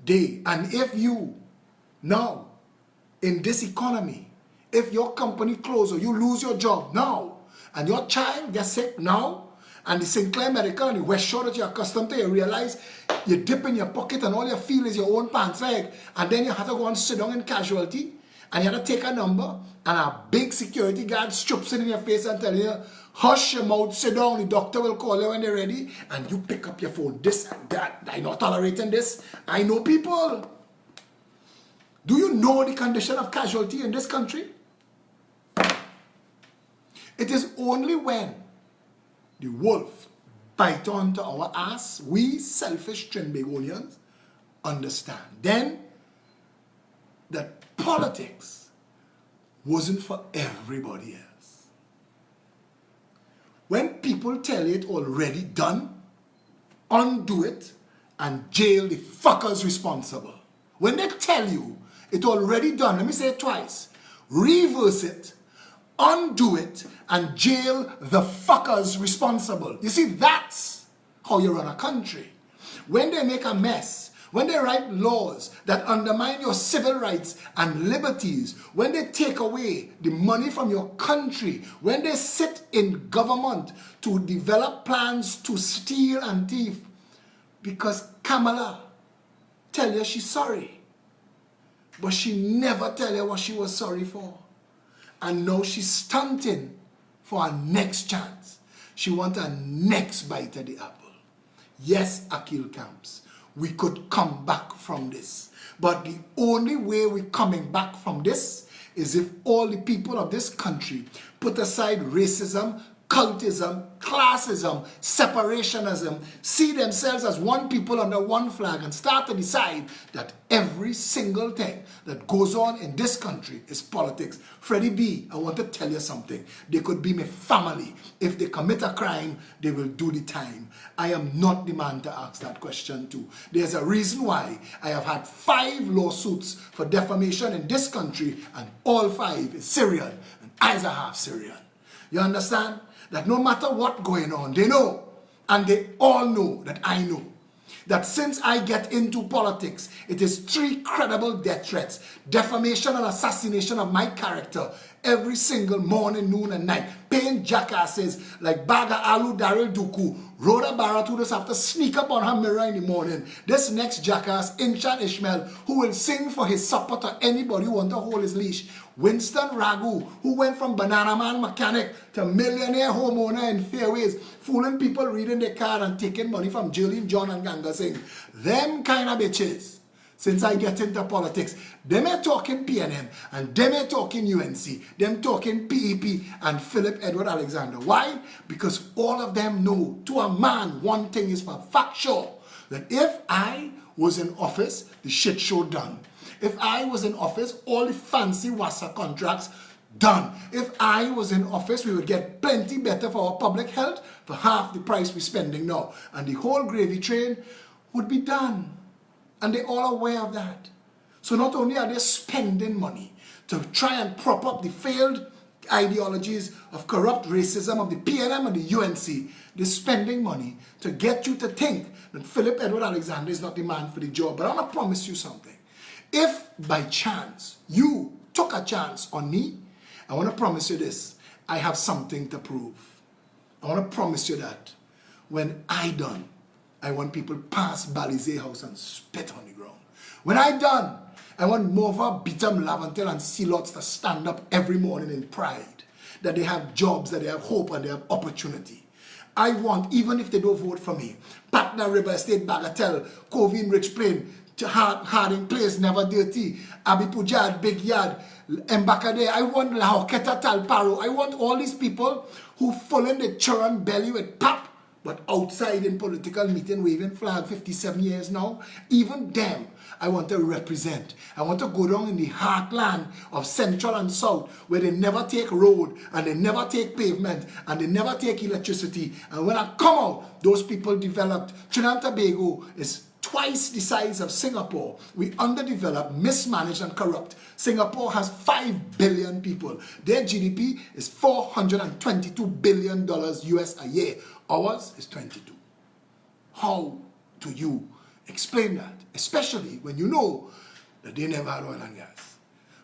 day. And if you now, in this economy, if your company closes or you lose your job now, and your child gets sick now, and the Sinclair Medical and the West Shore that you're accustomed to, you realize you dip in your pocket and all you feel is your own pants leg, and then you have to go and sit down in casualty, and you have to take a number, and a big security guard strips it in your face and telling you, hush your mouth, sit down, the doctor will call you when they're ready, and you pick up your phone, this and that, I'm not tolerating this. I know people. Do you know the condition of casualty in this country? It is only when the wolf bite onto our ass, we selfish Trinbagonians understand then that politics wasn't for everybody else. When people tell you it already done, undo it and jail the fuckers responsible. When they tell you it already done, let me say it twice, reverse it, undo it, and jail the fuckers responsible. You see, that's how you run a country. When they make a mess, when they write laws that undermine your civil rights and liberties, when they take away the money from your country, when they sit in government to develop plans to steal and thief, because Kamala tell you she's sorry, but she never tell you what she was sorry for. And now she's stunting for her next chance. She wants a next bite of the apple. Yes, Akil Camps, we could come back from this. But the only way we're coming back from this is if all the people of this country put aside racism, cultism, classism, separationism, see themselves as one people under one flag and start to decide that every single thing that goes on in this country is politics. Freddie B, I want to tell you something. They could be my family. If they commit a crime, they will do the time. I am not the man to ask that question to. There's a reason why I have had 5 lawsuits for defamation in this country, and all 5 is Syrian, and I is a half Syrian. You understand? That no matter what going on, they know, and they all know that I know. that since I get into politics, it is 3 credible death threats, defamation and assassination of my character every single morning, noon and night, paying jackasses like Baga Alu Daryl Duku, Rhoda Barrett, who just have to sneak up on her mirror in the morning. This next jackass, Inchan Ishmael, who will sing for his supper to anybody who want to hold his leash. Winston Ragu, who went from banana man mechanic to millionaire homeowner in Fairways, fooling people reading their card and taking money from Jillian John and Ganga Singh. Them kind of bitches. Since I get into politics, them are talking PNM and them are talking UNC, them talking PEP and Philip Edward Alexander. Why? Because all of them know to a man one thing is for fact sure, that if I was in office, the shit show done. If I was in office, all the fancy WASA contracts done. If I was in office, we would get plenty better for our public health for half the price we're spending now. And the whole gravy train would be done. And they're all aware of that. So not only are they spending money to try and prop up the failed ideologies of corrupt racism of the PNM and the UNC, they're spending money to get you to think that Philip Edward Alexander is not the man for the job. But I want to promise you something. If by chance you took a chance on me, I want to promise you this. I have something to prove. I want to promise you that when I done, I want people past Balize House and spit on the ground. When I done, I want Mova, Bitam, Lavantel and Sealots to stand up every morning in pride. That they have jobs, that they have hope and they have opportunity. I want, even if they don't vote for me, Patna River Estate, Bagatelle, Covine Rich Plain, Harding Place, Never Dirty, Abi Pujad, Big Yard, Mbakade. I want Lahoketa Talparo. I want all these people who full in the churn belly with pap, but outside in political meeting waving flag 57 years now, even them I want to represent. I want to go down in the heartland of Central and South where they never take road and they never take pavement and they never take electricity. And when I come out, those people developed. Trinidad and Tobago is twice the size of Singapore. We underdeveloped, mismanaged and corrupt. Singapore has 5 billion people. Their GDP is $422 billion US a year. Ours is 22. How do you explain that? Especially when you know that they never had oil and gas.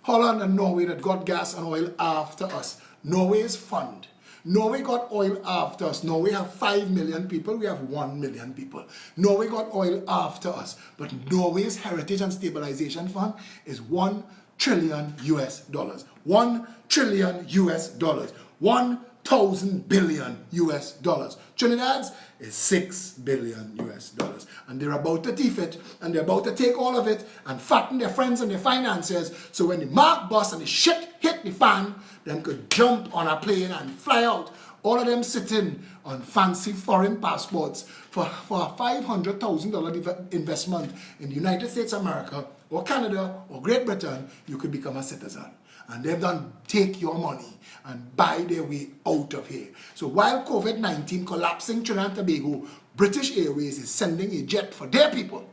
Holland and Norway that got gas and oil after us. Norway is fund. Norway got oil after us. Norway have 5 million people. We have 1 million people. Norway got oil after us. But Norway's Heritage and Stabilization Fund is $1 trillion US. $1 trillion US. 1,000 billion US dollars. Trinidad's is $6 billion US. And they're about to thief it, and they're about to take all of it and fatten their friends and their financiers, so when the mark bust and the shit hit the fan, them could jump on a plane and fly out. All of them sitting on fancy foreign passports for a $500,000 investment in the United States of America or Canada or Great Britain, you could become a citizen. And they've done take your money and buy their way out of here. So while COVID-19 collapsing Trinidad and Tobago, British Airways is sending a jet for their people.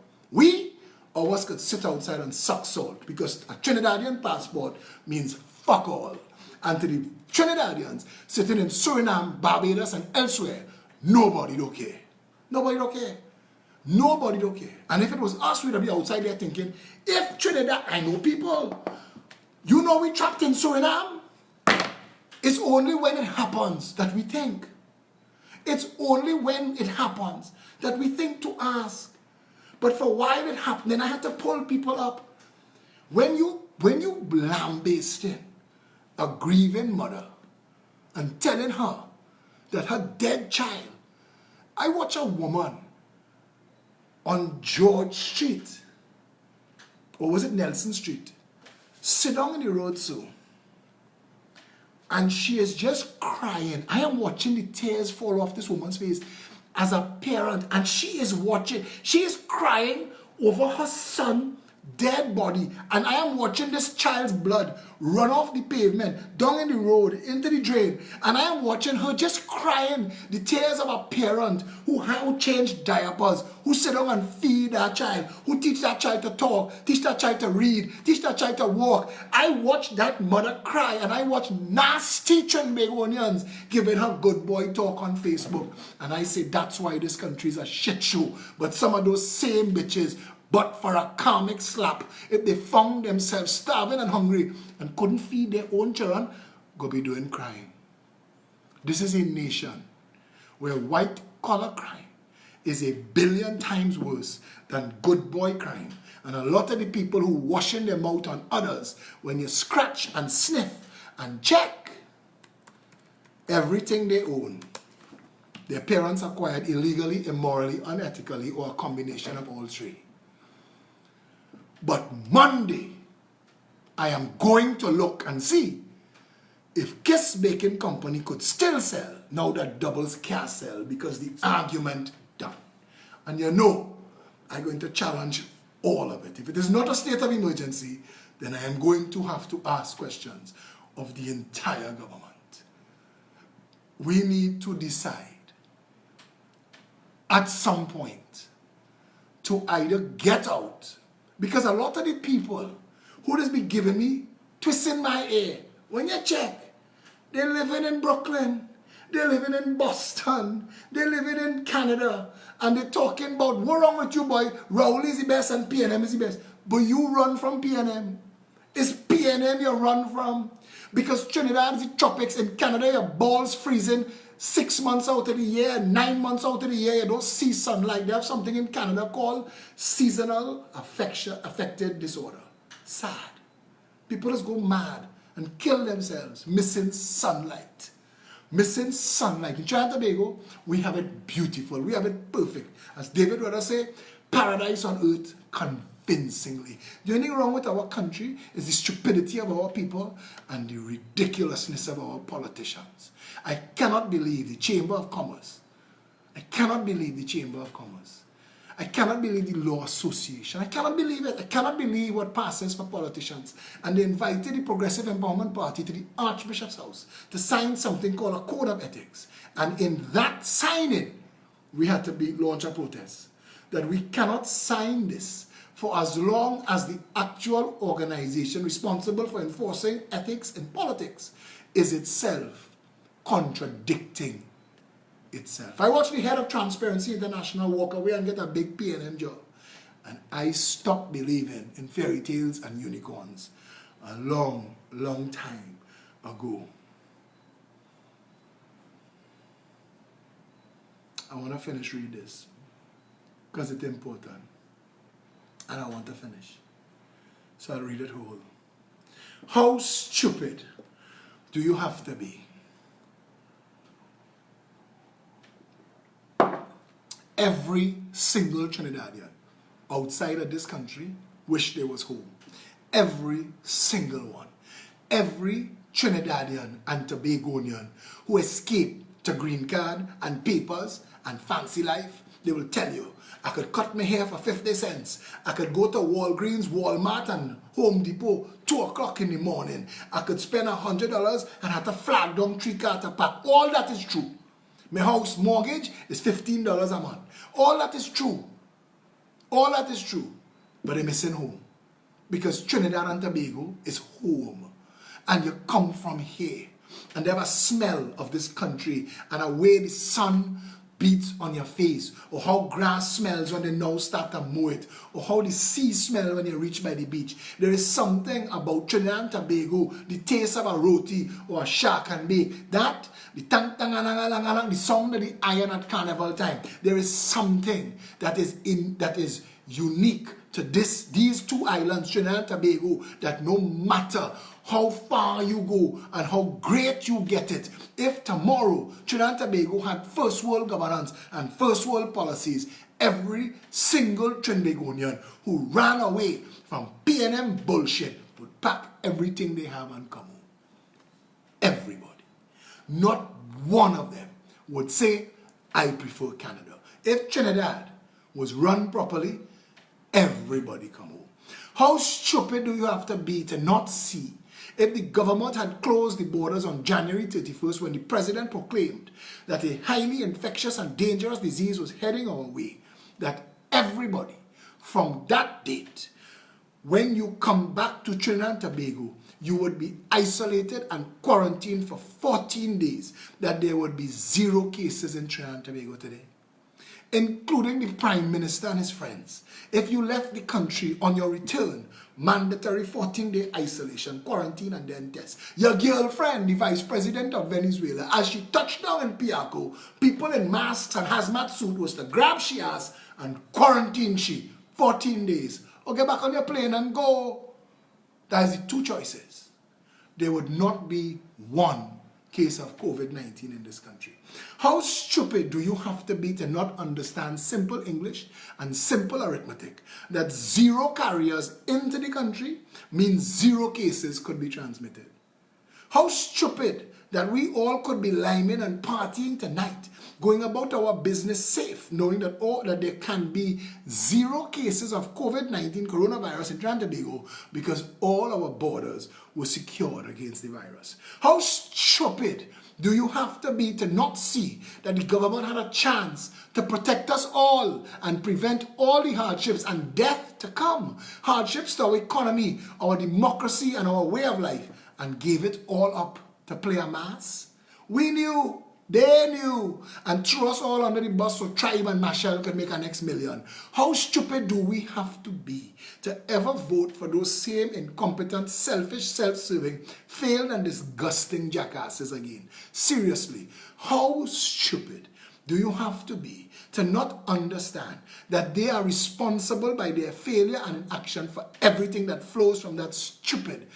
Ours could sit outside and suck salt because a Trinidadian passport means fuck all. And to the Trinidadians sitting in Suriname, Barbados and elsewhere, nobody don't care. Nobody don't care. Nobody don't care. And if it was us, we'd be outside there thinking, if Trinidad, I know people, you know we trapped in Suriname. It's only when it happens that we think. It's only when it happens that we think to ask. But for while it happened, then I had to pull people up. When you lambasting a grieving mother and telling her that her dead child, I watch a woman on George Street, or was it Nelson Street, sit down in the road so, and she is just crying. I am watching the tears fall off this woman's face as a parent, and she is watching, she is crying over her son dead body, and I am watching this child's blood run off the pavement, down in the road, into the drain, and I am watching her just crying the tears of a parent who changed diapers, who sit down and feed that child, who teach that child to talk, teach that child to read, teach that child to walk. I watched that mother cry, and I watched nasty Trinbagonians giving her good boy talk on Facebook, and I say that's why this country is a shit show. But some of those same bitches, but for a karmic slap, if they found themselves starving and hungry and couldn't feed their own children, go be doing crime. This is a nation where white collar crime is 1 billion times worse than good boy crime. And a lot of the people who washing their mouth on others, when you scratch and sniff and check everything they own, their parents acquired illegally, immorally, unethically, or a combination of all three. But Monday, I am going to look and see if Kiss Baking Company could still sell now that Doubles can't sell because the argument done. And you know, I'm going to challenge all of it. If it is not a state of emergency, then I am going to have to ask questions of the entire government. We need to decide at some point to either get out, because a lot of the people who just be giving me, twisting my ear, when you check, they're living in Brooklyn, they're living in Boston, they're living in Canada, and they're talking about, what's wrong with you, boy? Raul is the best and PNM is the best. But you run from PNM. It's PNM you run from. Because Trinidad is the tropics, in Canada your balls freezing 6 months out of the year, 9 months out of the year, you don't see sunlight. They have something in Canada called seasonal affected disorder. Sad. People just go mad and kill themselves, missing sunlight. Missing sunlight. In Trinidad and Tobago, we have it beautiful. We have it perfect. As David Rudder say, paradise on earth convincingly. The only thing wrong with our country is the stupidity of our people and the ridiculousness of our politicians. I cannot believe the Chamber of Commerce. I cannot believe the Chamber of Commerce. I cannot believe the Law Association. I cannot believe it. I cannot believe what passes for politicians. And they invited the Progressive Empowerment Party to the Archbishop's house to sign something called a Code of Ethics. And in that signing, we had to launch a protest. That we cannot sign this for as long as the actual organization responsible for enforcing ethics in politics is itself contradicting itself. I watched the head of Transparency International walk away and get a big PNM job. And I stopped believing in fairy tales and unicorns a long, long time ago. I want to finish read this because it's important. And I want to finish. So I'll read it whole. How stupid do you have to be? Every single Trinidadian outside of this country wish they was home. Every single one. Every Trinidadian and Tobagonian who escaped to green card and papers and fancy life, they will tell you, I could cut my hair for 50 cents. I could go to Walgreens, Walmart, and Home Depot 2 o'clock in the morning. I could spend $100 and have to flag down 3 carts a pack. All that is true. My house mortgage is $15 a month. All that is true. All that is true. But they're missing home. Because Trinidad and Tobago is home. And you come from here. And they have a smell of this country. And a way the sun beats on your face, or how grass smells when they now start to mow it, or how the sea smells when you reach by the beach. There is something about Trinidad and Tobago, the taste of a roti or a shark and bake, that, the tang-tang-alang-alang-alang, the sound of the iron at carnival time. There is something that is unique to these two islands, Trinidad and Tobago, that no matter how far you go and how great you get it, if tomorrow Trinidad and Tobago had first world governance and first world policies, every single Trinbagonian who ran away from PNM bullshit would pack everything they have and come home. Everybody. Not one of them would say, I prefer Canada. If Trinidad was run properly, everybody come home. How stupid do you have to be to not see if the government had closed the borders on January 31st when the president proclaimed that a highly infectious and dangerous disease was heading our way, that everybody from that date, when you come back to Trinidad and Tobago, you would be isolated and quarantined for 14 days, that there would be 0 cases in Trinidad and Tobago today, including the Prime Minister and his friends. If you left the country on your return, mandatory 14-day isolation, quarantine, and then test. Your girlfriend, the Vice President of Venezuela, as she touched down in Piaco, people in masks and hazmat suit was to grab she ass and quarantine she 14 days. Or get back on your plane and go. That is the 2 choices. There would not be 1 case of COVID-19 in this country. How stupid do you have to be to not understand simple English and simple arithmetic, that 0 carriers into the country means 0 cases could be transmitted? How stupid that we all could be liming and partying tonight, going about our business safe, knowing that there can be 0 cases of COVID-19 coronavirus in Trinidad and Tobago because all our borders were secured against the virus. How stupid do you have to be to not see that the government had a chance to protect us all and prevent all the hardships and death to come? Hardships to our economy, our democracy, and our way of life, and gave it all up to play a mass? We knew, they knew, and threw us all under the bus so Tribe and Marshall could make our next million. How stupid do we have to be to ever vote for those same incompetent, selfish, self-serving, failed and disgusting jackasses again? Seriously, how stupid do you have to be to not understand that they are responsible by their failure and inaction for everything that flows from that stupid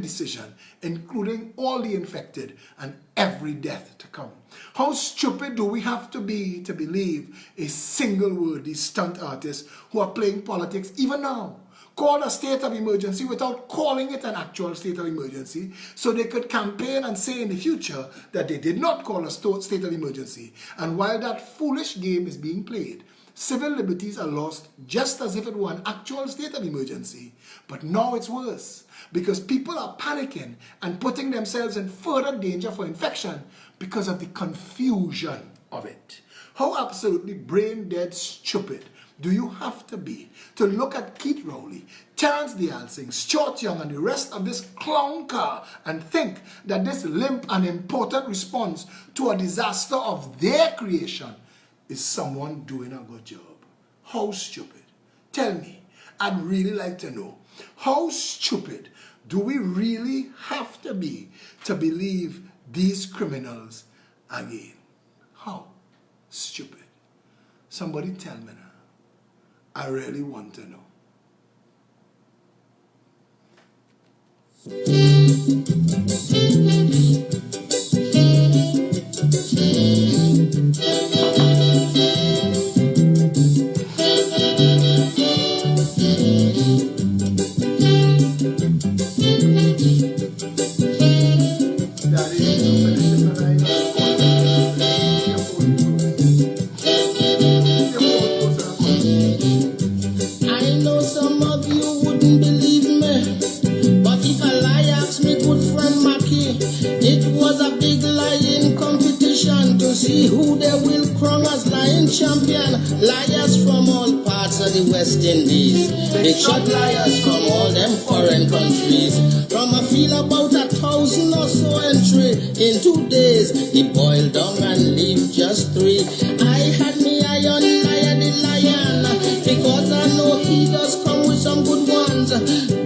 decision, including all the infected and every death to come? How stupid do we have to be to believe a single word these stunt artists who are playing politics even now call a state of emergency without calling it an actual state of emergency, so they could campaign and say in the future that they did not call a state of emergency. And while that foolish game is being played, civil liberties are lost just as if it were an actual state of emergency. But now it's worse, because people are panicking and putting themselves in further danger for infection because of the confusion of it. How absolutely brain-dead stupid do you have to be to look at Keith Rowley, Terence D'Alsing, Stuart Young, and the rest of this clown car and think that this limp and important response to a disaster of their creation is someone doing a good job? How stupid? Tell me. I'd really like to know. How stupid do we really have to be to believe these criminals again? How stupid? Somebody tell me now. I really want to know. See who they will crown as lion champion. Liars from all parts of the West Indies, big shot liars from all them foreign countries. From a field about 1,000 or so entry in 2 days, he boiled down and leave just 3. I had me eye on Lion the lion, because I know he does come with some good ones.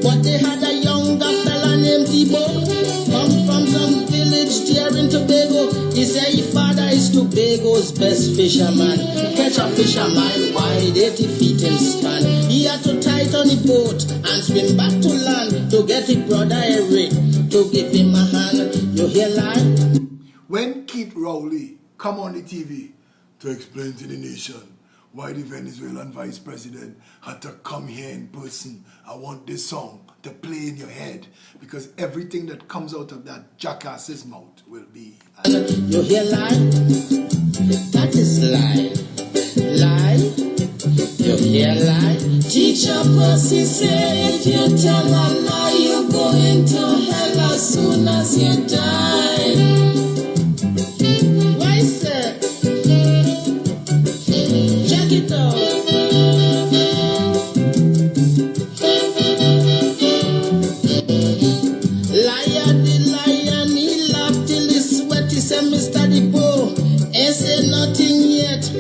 But they had a younger fella named Debo, come from some village there in Tobago. He said his father is Tobago's best fisherman. Catch a fisherman, why did he feet him stand? He had to tighten the boat and swim back to land to get his brother Eric to give him a hand. You hear lie? When Keith Rowley come on the TV to explain to the nation why the Venezuelan vice president had to come here in person, I want this song to play in your head, because everything that comes out of that jackass's mouth will be. You hear lie? That is lie. Lie? You Yeah, lie. Teacher Percy say if you tell a lie, you're going to hell as soon as you die. Why, sir? Check it out. Liar the lion, he laughed till he sweat. He said, Mr. Depot, ain't say nothing yet.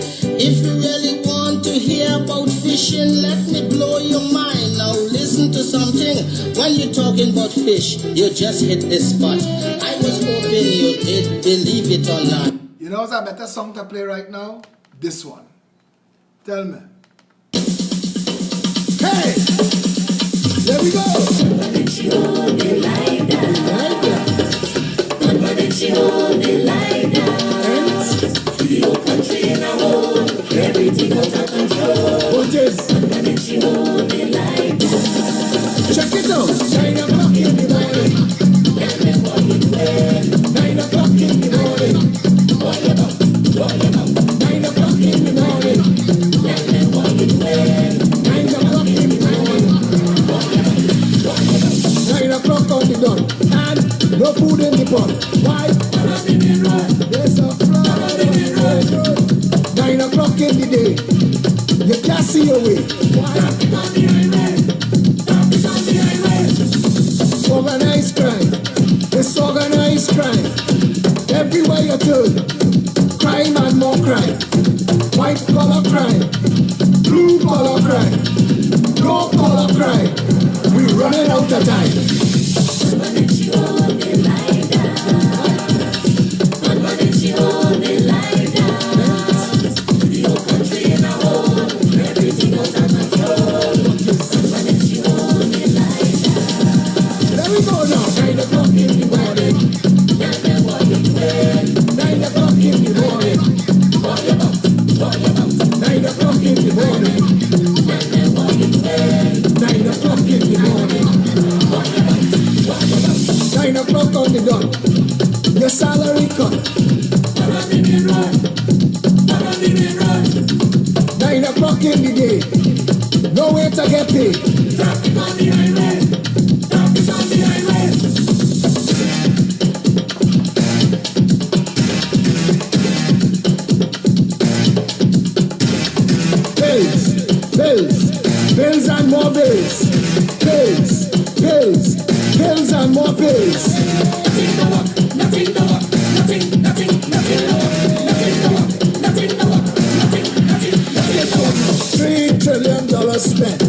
If you really want to hear about fishing, let me blow your mind. Now listen to something. When you're talking about fish, you just hit the spot. I was hoping you did believe it or not. You know what's a better song to play right now? This one. Tell me. Hey! There we go! Your country in a hole, everything out of control. What is? Check it out. 9 o'clock in the morning. 9 o'clock in the morning. 9 o'clock in the morning. 9 o'clock in the morning. 9 o'clock on the dot. And no food in the pot. Why? There's a flood. 9 o'clock in the day. You can't see your way. Organized crime. It's organized crime. Everywhere you turn. Crime and more crime. White collar crime. Blue collar crime. No collar crime. We're running out of time. There we go now. 9 o'clock in the morning. 9 o'clock in the morning. 9 o'clock in the morning. 9 o'clock in the morning. 9 o'clock on the dot. Your salary cut. 9 o'clock in the day. No way to get paid. Traffic on the highway. Traffic on the highway. Bills and more bills. Bills and more bills. Nothing to work. $3 trillion spent.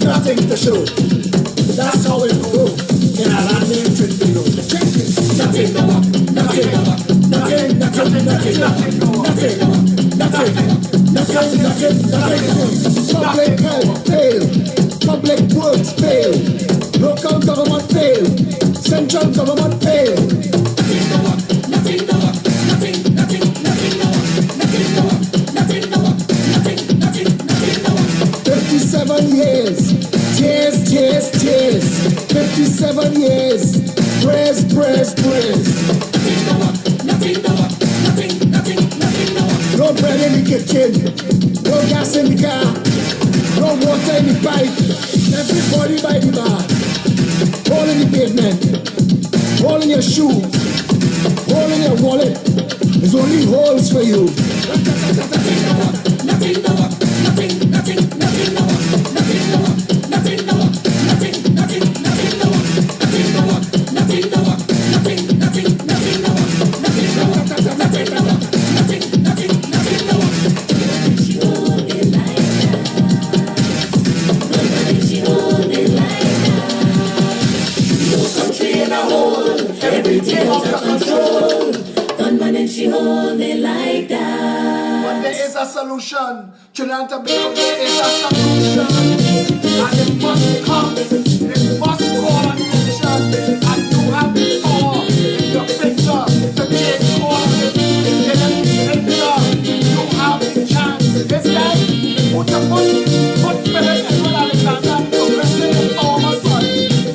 Nothing to show. That's how it goes in a land named Trinidad. Check it. Nothing. Public health fail. Public works fail. Local government fail. Central government fail. 57 years. Tears. 57 years. Praise. No bread in the kitchen. No gas in the car. No water in the pipe. Everybody by the bar. Hole in the pavement. Hole in your shoe. Hole in your wallet. There's only holes for you. Everything out of control. Gunman and she hold it like that. But there is a solution. Trinidad and Tobago, there is a solution. And it must come. It must call on action. And you have the power in your finger to change all of it. Get it finger. You have the chance. This guy, put Philip Edward Alexander to listen to all my son.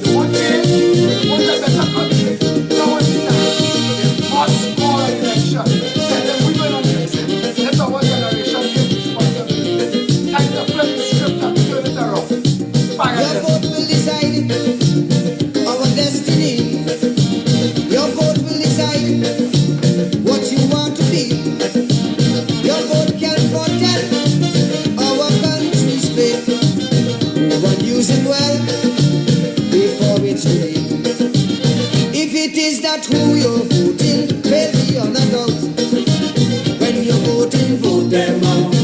You want change? You want a better country? Now is the time. It must call an election. Let them women on the listen. Let our generation take responsibility. Time to flip the script. that who you're voting will be on a doubt. When you're voting, vote them out.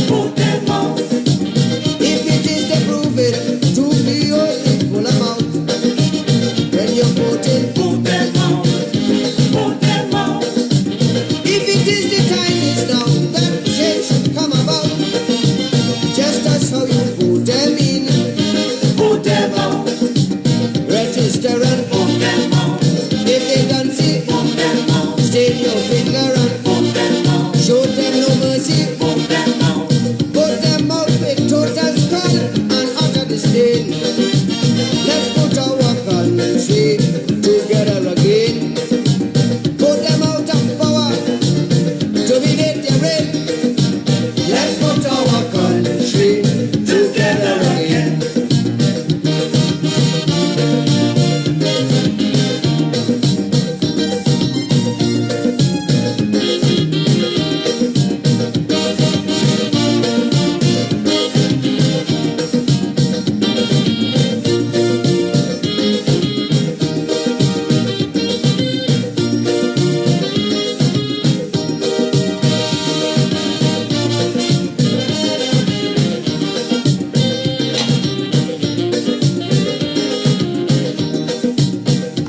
Vote them out. If it is to prove it to be your full amount. When you're voting, vote them out. Vote them out. If it is the time is now that change should come about. Just as how you vote them in, vote them out. Register and vote them out. If they don't see, vote them out. Stain your finger and vote them out. Show them no mercy, vote them out. Vote them out with total scorn and utter disdain. Let's put our country together again. Vote them out of power to be their reign. Let's put our country together again.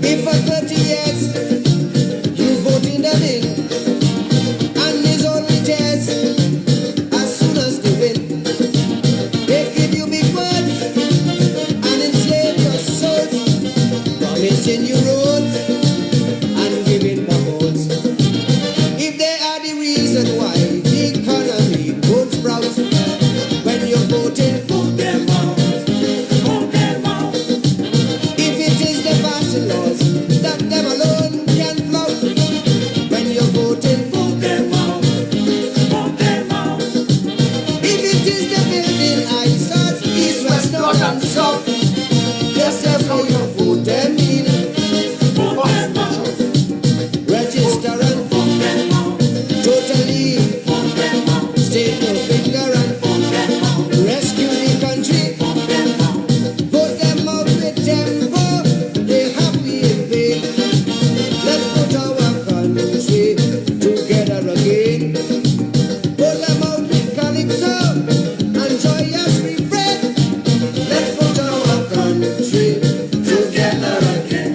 If for 30 years you voting them in, and it's only tears as soon as they win. They give you big words and enslave your souls, promising you roads and giving more votes. If they are the reason why the economy won't sprout, when you're voting, vote them out. Vote them out. If it is the passing laws that them alone can flout, when you're voting, vote them out. Vote them out. If it is the building eyesores, east, west, north and south, just as how you vote them in, vote them out. Register and vote them out. Totally vote them out. State your finger and vote them out. Rescue the country, vote them out. Vote them out with tempo, they happy in vain. Let's put our country together again. Vote them out with calypso and joyous refrain. Let's put our country together again.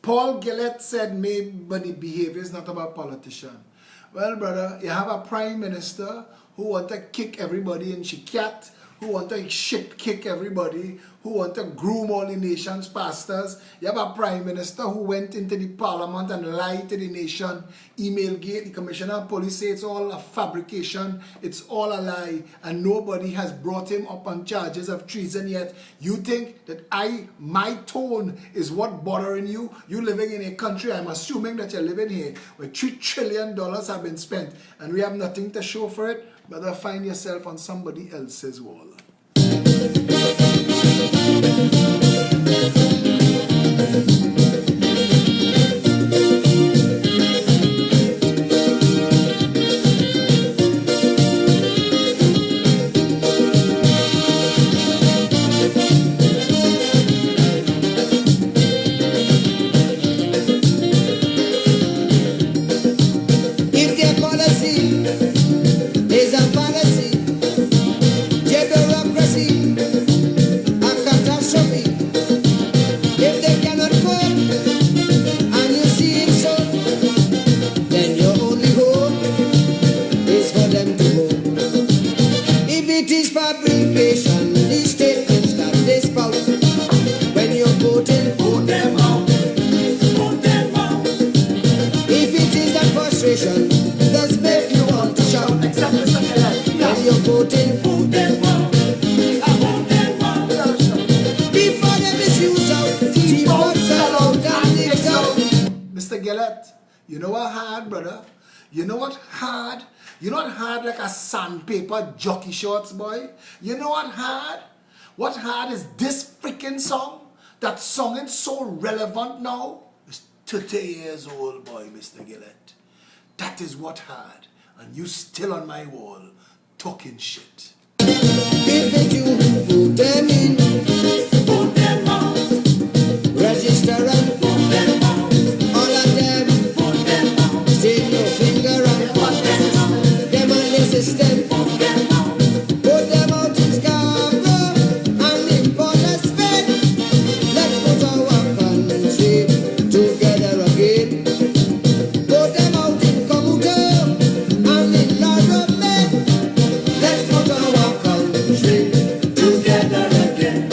Paul Gillett said maybe behavior is not about politician. Well, brother, you have a prime minister who want to kick everybody in Shikat, who want to shit kick everybody, who want to groom all the nation's pastors. You have a prime minister who went into the parliament and lied to the nation. Emailgate, the commissioner of police say it's all a fabrication, it's all a lie, and nobody has brought him up on charges of treason yet. You think that my tone is what bothering you? You living in a country, I'm assuming that you're living here, where $3 trillion have been spent, and we have nothing to show for it. Better find yourself on somebody else's wall. If their policy is a fallacy, their bureaucracy a catastrophe. If they cannot cope and you see it so, then your only hope is for them to go. If it is fabrication, these statements that they spout, when you're voting, vote them out. Vote them out. If it is that frustration that's make you want to shout, when you're voting, vote them out. Vote them out. Before they misuse out, keep on sell out and live out. Mr. Gillett, you know what hard, brother? You know what hard? You know what hard like a sandpaper jockey shorts, boy? You know what hard? What hard is this freaking song? That song is so relevant now. It's 30 years old, boy, Mr. Gillett. That is what hard. and you still on my wall talking shit. If it you put them in, put them out. Register and put them out. All of them, put them out. Stick your finger and put them out. Them on the system, put them out. Put them out in Scarborough and in Port of Spain. Let's put our country together again. Put them out in Comuto and in La Romaine. Let's put our country together again.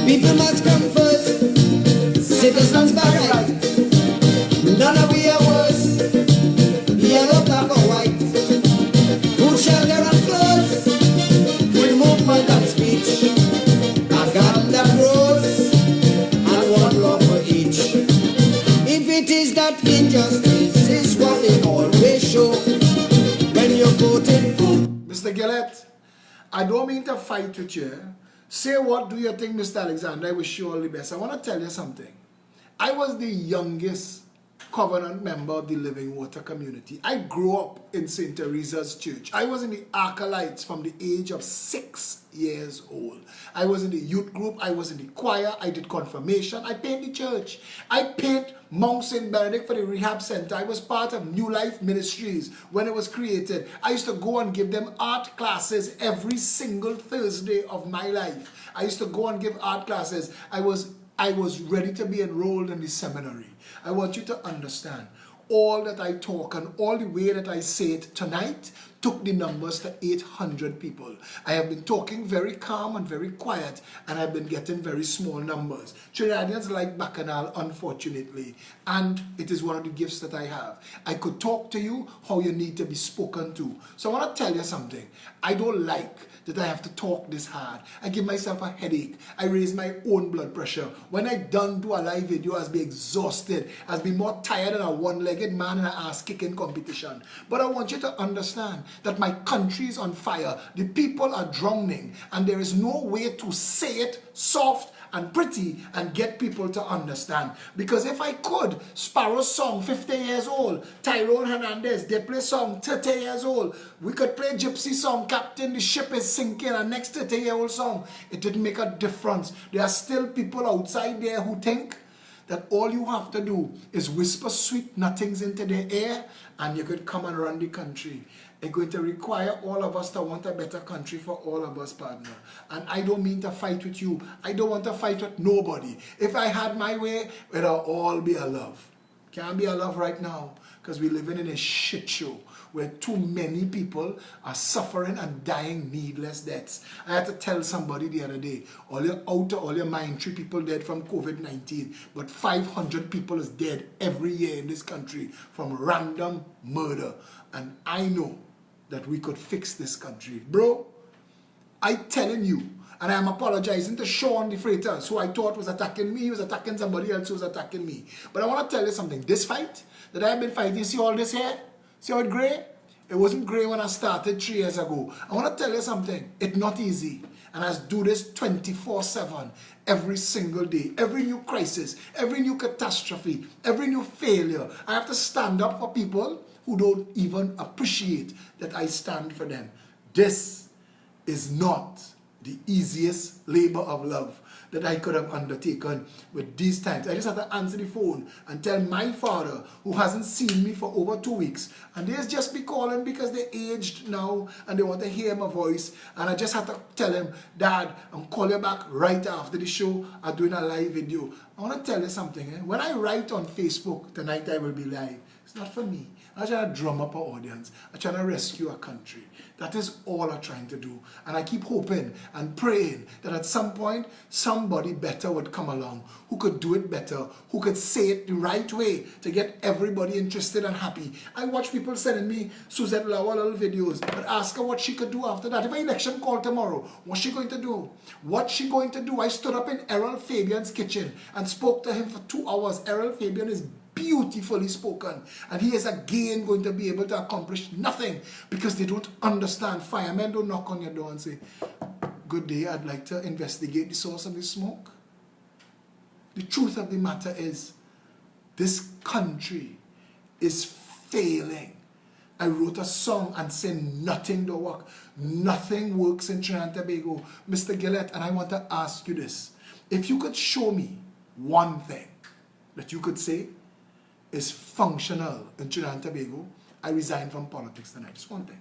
People must come first, citizens by right. None of we are worse, yellow, black or white. Food, shelter and clothes, free movement and speech. A garden that grows, and one love for each. If it is that injustice is what they always show, when you're voting for. Mr. Gillett, I don't mean to fight with you. Say what do you think, Mr. Alexander? I wish you all the best. I want to tell you something. I was the youngest covenant member of the Living Water community. I grew up in St. Teresa's Church. I was in the Acolytes from the age of 6 years old. I was in the youth group. I was in the choir. I did confirmation. I paint the church. I paint Mount St. Benedict for the rehab center. I was part of New Life Ministries when it was created. I used to go and give them art classes every single Thursday of my life. I used to go and give art classes. I was ready to be enrolled in the seminary. I want you to understand, all that I talk and all the way that I say it tonight took the numbers to 800 people. I have been talking very calm and very quiet, and I've been getting very small numbers. Trinidadians like Bacchanal, unfortunately, and it is one of the gifts that I have. I could talk to you how you need to be spoken to. So I want to tell you something. I don't like that I have to talk this hard. I give myself a headache. I raise my own blood pressure. When I done do a live video, I be exhausted. I be more tired than a one-legged man in an ass-kicking competition. But I want you to understand that my country is on fire. The people are drowning, and there is no way to say it soft and pretty and get people to understand. Because if I could, Sparrow's song, 50 years old, Tyrone Hernandez, they play song, 30 years old. We could play Gypsy song, Captain, the ship is sinking, and next 30-year-old song. It didn't make a difference. There are still people outside there who think that all you have to do is whisper sweet nothings into their ear, and you could come and run the country. It's going to require all of us to want a better country for all of us, partner. And I don't mean to fight with you. I don't want to fight with nobody. If I had my way, it'll all be a love. Can't be a love right now, because we're living in a shit show where too many people are suffering and dying needless deaths. I had to tell somebody the other day, all your mind, 3 people dead from COVID-19, but 500 people is dead every year in this country from random murder. And I know that we could fix this country. Bro, I telling you, and I'm apologizing to Sean the Freitas, who I thought was attacking me. He was attacking somebody else who was attacking me. But I want to tell you something. This fight that I've been fighting, see all this here? See how it's gray? It wasn't gray when I started 3 years ago. I want to tell you something. It's not easy. And I do this 24/7, every single day. Every new crisis, every new catastrophe, every new failure. I have to stand up for people who don't even appreciate that I stand for them. This is not the easiest labor of love that I could have undertaken with these times. I just had to answer the phone and tell my father, who hasn't seen me for over 2 weeks, and they just be calling because they're aged now and they want to hear my voice, and I just had to tell him, Dad, I'll call you back right after the show. I'm doing a live video. I want to tell you something. When I write on Facebook, tonight I will be live, It's not for me. I'm trying to drum up an audience. I'm trying to rescue a country. That is all I'm trying to do. And I keep hoping and praying that at some point, somebody better would come along who could do it better, who could say it the right way to get everybody interested and happy. I watch people sending me Suzette Lawal little videos, but ask her what she could do after that. If an election called tomorrow, what's she going to do? What's she going to do? I stood up in Errol Fabian's kitchen and spoke to him for 2 hours. Errol Fabian is beautifully spoken, and he is again going to be able to accomplish nothing because they don't understand. Firemen don't knock on your door and say, good day, I'd like to investigate the source of the smoke. The truth of the matter is, this country is failing. I wrote a song and said nothing don't work. Nothing works in Trinidad and Tobago. Mr. Gillett, and I want to ask you this. If you could show me one thing that you could say is functional in Trinidad and Tobago, I resign from politics tonight. Just one thing.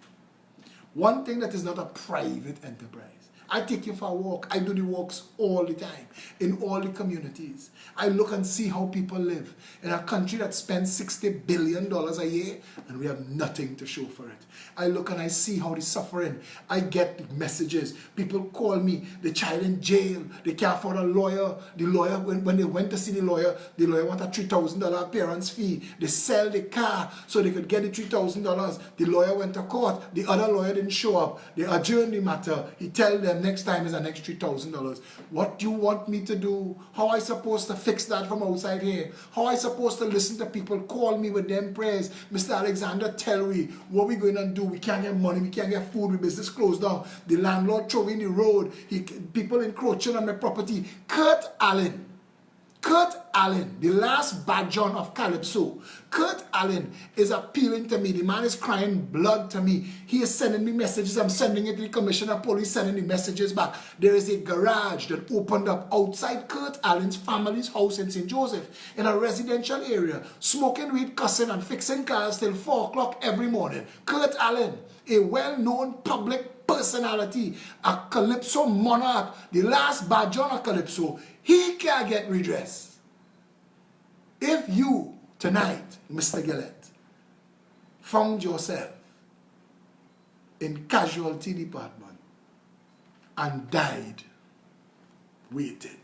One thing that is not a private enterprise. I take you for a walk. I do the walks all the time in all the communities. I look and see how people live in a country that spends $60 billion a year and we have nothing to show for it. I look and I see how they're suffering. I get messages. People call me, the child in jail, they can't afford a lawyer. The lawyer, when they went to see the lawyer want a $3,000 appearance fee. They sell the car so they could get the $3,000. The lawyer went to court. The other lawyer didn't show up. They adjourned the matter. He tell them next time is the next $3,000. What do you want me to do? How I supposed to fix that from outside here? How I supposed to listen to people call me with them prayers? Mr. Alexander, tell me, what we going to do? We can't get money, we can't get food, we business closed down. The landlord throw in the road, people encroaching on my property. Kurt Allen, the last bad John of Calypso. Kurt Allen is appealing to me. The man is crying blood to me. He is sending me messages. I'm sending it to the commissioner of police, sending the messages back. There is a garage that opened up outside Kurt Allen's family's house in St. Joseph in a residential area, smoking weed, cussing, and fixing cars till 4 o'clock every morning. Kurt Allen, a well-known public personality, a Calypso monarch, the last bad John of Calypso, he can't get redress. If you, tonight, Mr. Gillett, found yourself in casualty department and died waiting,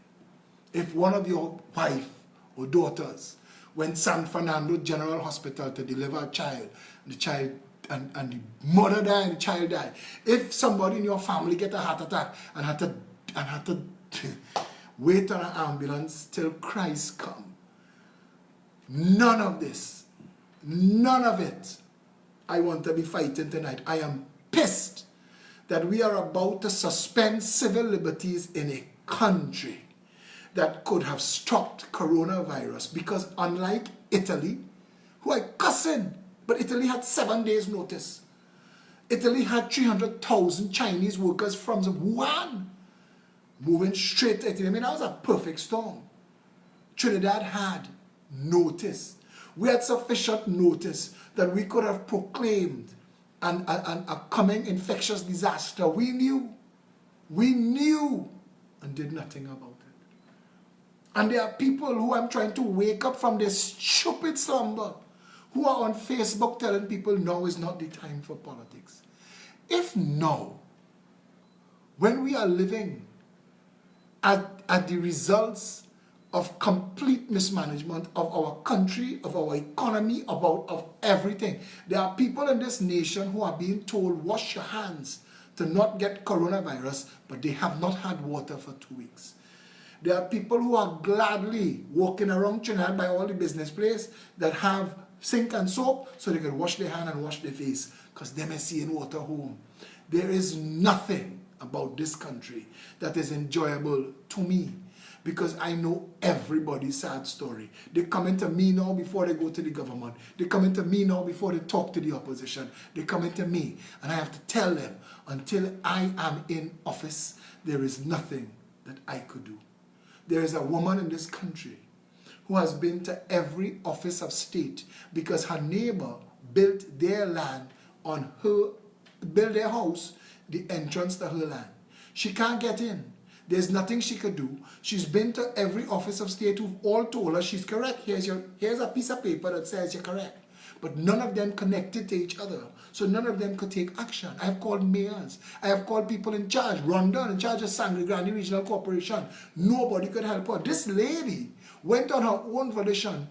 if one of your wife or daughters went San Fernando General Hospital to deliver a child, the child and the mother died and the child died, if somebody in your family get a heart attack and had to wait on an ambulance till Christ come, none of this, none of it I want to be fighting tonight. I am pissed that we are about to suspend civil liberties in a country that could have stopped coronavirus, because unlike Italy, who are cussing, but Italy had 7 days notice. Italy had 300,000 Chinese workers from Wuhan moving straight to Italy. I mean, that was a perfect storm. Trinidad had notice. We had sufficient notice that we could have proclaimed a coming infectious disaster. We knew, and did nothing about it. And there are people who I'm trying to wake up from their stupid slumber, who are on Facebook telling people now is not the time for politics. If now, when we are living at the results of complete mismanagement of our country, of our economy, of everything, there are people in this nation who are being told, wash your hands to not get coronavirus, but they have not had water for 2 weeks. There are people who are gladly walking around Trinidad by all the business places that have sink and soap so they can wash their hand and wash their face because they may see in water home. There is nothing about this country that is enjoyable to me, because I know everybody's sad story. They come into me now before they go to the government. They come into me now before they talk to the opposition. They come into me and I have to tell them, until I am in office, there is nothing that I could do. There is a woman in this country who has been to every office of state because her neighbor built their land on her, built their house, the entrance to her land. She can't get in. There's nothing she could do. She's been to every office of state who've all told her she's correct. Here's a piece of paper that says you're correct. but none of them connected to each other. So none of them could take action. I have called mayors. I have called people in charge. Rhonda in charge of Sangre Grande Regional Corporation. Nobody could help her. This lady went on her own volition.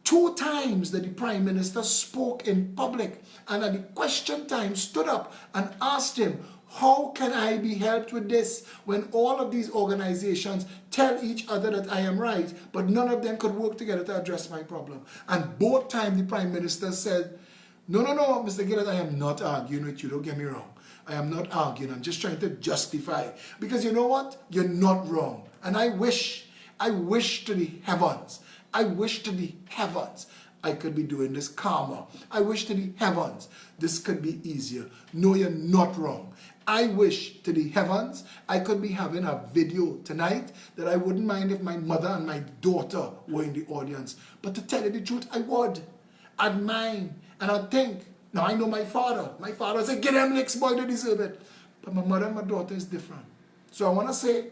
2 times that the Prime Minister spoke in public, and at the question time stood up and asked him, how can I be helped with this when all of these organizations tell each other that I am right, but none of them could work together to address my problem? And both times the Prime Minister said, no, Mr. Gillett, I am not arguing with you, don't get me wrong. I am not arguing, I'm just trying to justify. Because you know what? You're not wrong. And I wish to the heavens, I could be doing this calmer. I wish to the heavens this could be easier. No, you're not wrong. I wish to the heavens I could be having a video tonight that I wouldn't mind if my mother and my daughter were in the audience. But to tell you the truth, I would. I'd mind. And I'd think, now I know my father. My father said, get them licks, boy, they deserve it. But my mother and my daughter is different. So I want to say,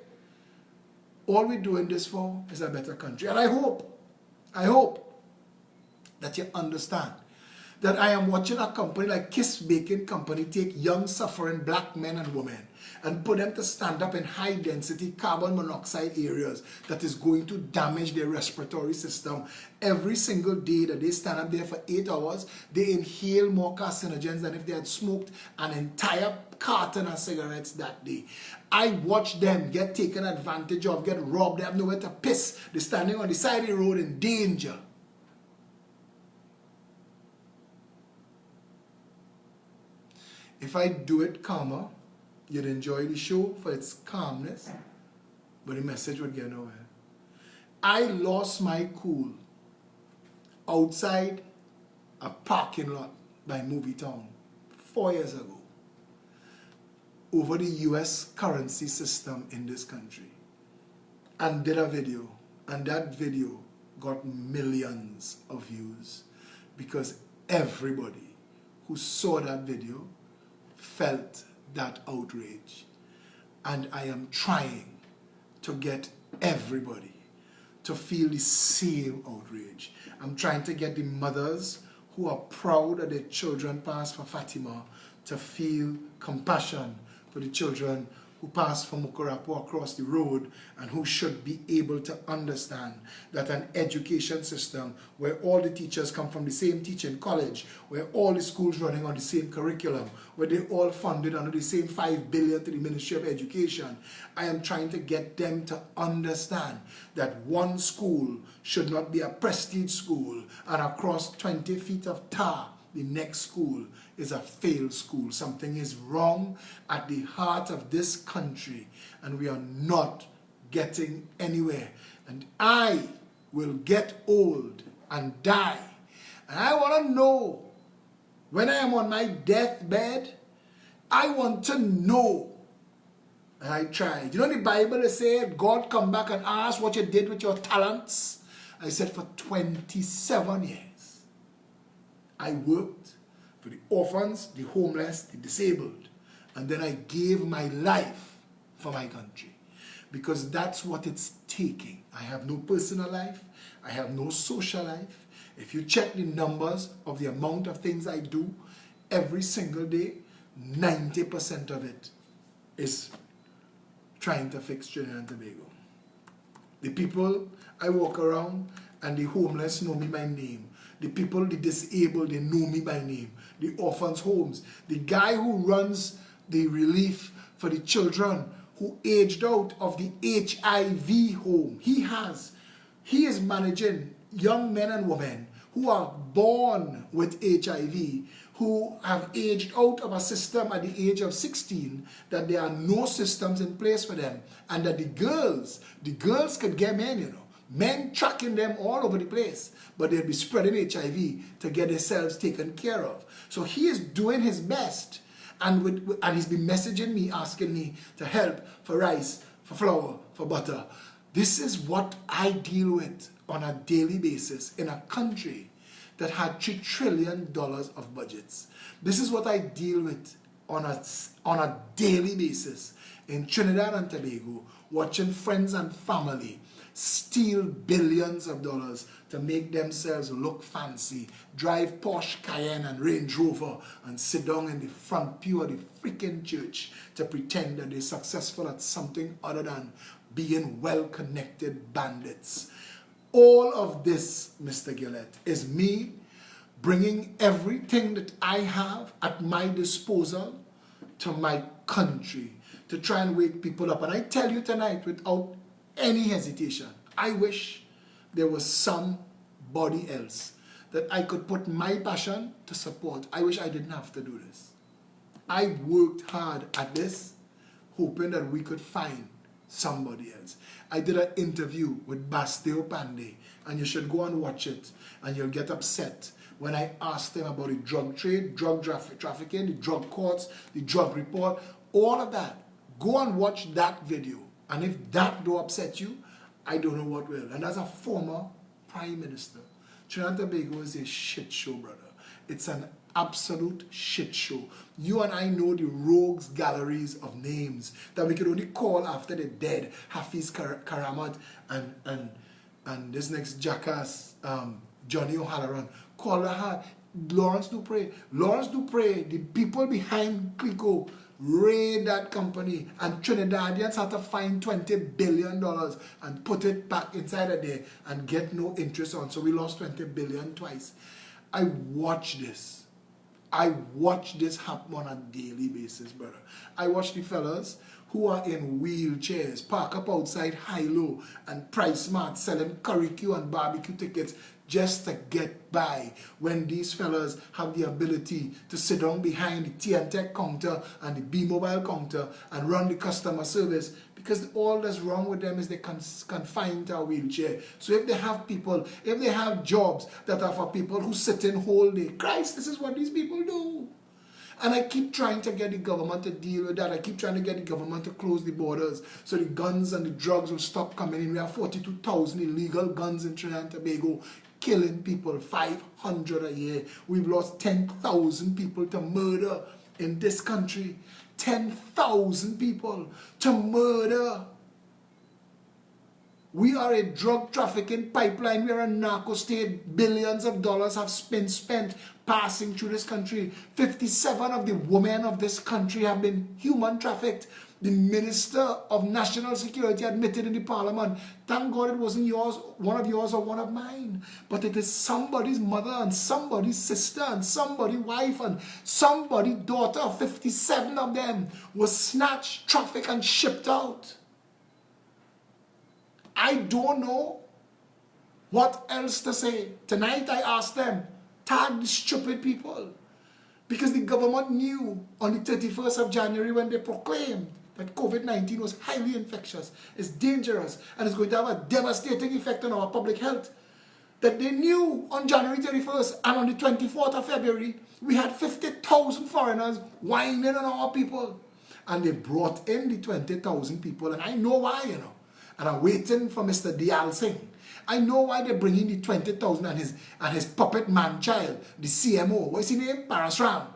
all we're doing this for is a better country. And I hope that you understand that I am watching a company like Kiss Baking Company take young suffering black men and women and put them to stand up in high density carbon monoxide areas that is going to damage their respiratory system. Every single day that they stand up there for 8 hours, they inhale more carcinogens than if they had smoked an entire carton of cigarettes that day. I watch them get taken advantage of, get robbed, they have nowhere to piss. They're standing on the side of the road in danger. If I do it calmer, you'd enjoy the show for its calmness, but the message would get nowhere. I lost my cool outside a parking lot by Movie Town 4 years ago over the US currency system in this country, and did a video, and that video got millions of views because everybody who saw that video felt that outrage. And I am trying to get everybody to feel the same outrage. I'm trying to get the mothers who are proud that their children passed for Fatima to feel compassion for the children who passed from Mukurapo across the road, and who should be able to understand that an education system where all the teachers come from the same teaching college, where all the schools running on the same curriculum, where they all funded under the same $5 billion to the Ministry of Education, I am trying to get them to understand that one school should not be a prestige school, and across 20 feet of tar, the next school is a failed school. Something is wrong at the heart of this country, and we are not getting anywhere. And I will get old and die. And I want to know, when I am on my deathbed, I want to know. And I tried. You know the Bible is saying, God come back and ask what you did with your talents. I said, for 27 years. I worked for the orphans, the homeless, the disabled. And then I gave my life for my country. Because that's what it's taking. I have no personal life. I have no social life. If you check the numbers of the amount of things I do every single day, 90% of it is trying to fix Trinidad and Tobago. The people I walk around and the homeless know me by name. The people, the disabled, they know me by name. The orphans' homes. The guy who runs the relief for the children who aged out of the HIV home. He is managing young men and women who are born with HIV, who have aged out of a system at the age of 16, that there are no systems in place for them, and that the girls could get men, you know. Men tracking them all over the place, but they'll be spreading HIV to get themselves taken care of. So he is doing his best, and he's been messaging me, asking me to help for rice, for flour, for butter. This is what I deal with on a daily basis in a country that had $3 trillion of budgets. This is what I deal with on a daily basis in Trinidad and Tobago, watching friends and family steal billions of dollars to make themselves look fancy, drive Porsche Cayenne and Range Rover, and sit down in the front pew of the freaking church to pretend that they're successful at something other than being well-connected bandits. All of this, Mr. Gillett, is me bringing everything that I have at my disposal to my country to try and wake people up. And I tell you tonight, without any hesitation, I wish there was somebody else that I could put my passion to support. I wish I didn't have to do this. I worked hard at this, hoping that we could find somebody else. I did an interview with Bastille Pandey, and you should go and watch it, and you'll get upset when I asked him about the drug trade, drug trafficking, the drug courts, the drug report, all of that. Go and watch that video. And if that don't upset you, I don't know what will. And as a former Prime Minister, Trinidad and Tobago is a shit show, brother. It's an absolute shit show. You and I know the rogues galleries of names that we could only call after the dead. Hafiz Karamat and this next jackass, Johnny O'Halloran. Call her Lawrence Dupre. Lawrence Dupre, the people behind Clico, raid that company, and Trinidadians had to find $20 billion and put it back inside of there and get no interest on. So we lost $20 billion twice. I watch this. I watch this happen on a daily basis, brother. I watch the fellas who are in wheelchairs park up outside Hilo and Price Mart selling curry-Q and barbecue tickets just to get by, when these fellas have the ability to sit down behind the TNTech counter and the B-Mobile counter and run the customer service, because all that's wrong with them is they confined to a wheelchair. So if they have people, if they have jobs that are for people who sit in whole day, Christ, this is what these people do. And I keep trying to get the government to deal with that. I keep trying to get the government to close the borders so the guns and the drugs will stop coming in. We have 42,000 illegal guns in Trinidad and Tobago, killing people, 500 a year. We've lost 10,000 people to murder in this country. 10,000 people to murder. We are a drug trafficking pipeline. We are a narco state. Billions of dollars have been spent passing through this country. 57 of the women of this country have been human trafficked. The Minister of National Security admitted in the Parliament, thank God it wasn't yours, one of yours or one of mine, but it is somebody's mother and somebody's sister and somebody's wife and somebody's daughter. 57 of them were snatched, trafficked and shipped out. I don't know what else to say. Tonight I asked them, tag the stupid people. Because the government knew on the 31st of January when they proclaimed that COVID-19 was highly infectious, it's dangerous, and it's going to have a devastating effect on our public health. That they knew on January 31st and on the 24th of February, we had 50,000 foreigners whining on our people. And they brought in the 20,000 people, and I know why, you know. And I'm waiting for Mr. Diyal Singh. I know why they're bringing the 20,000 and his puppet man-child, the CMO. What's his name? Parasram.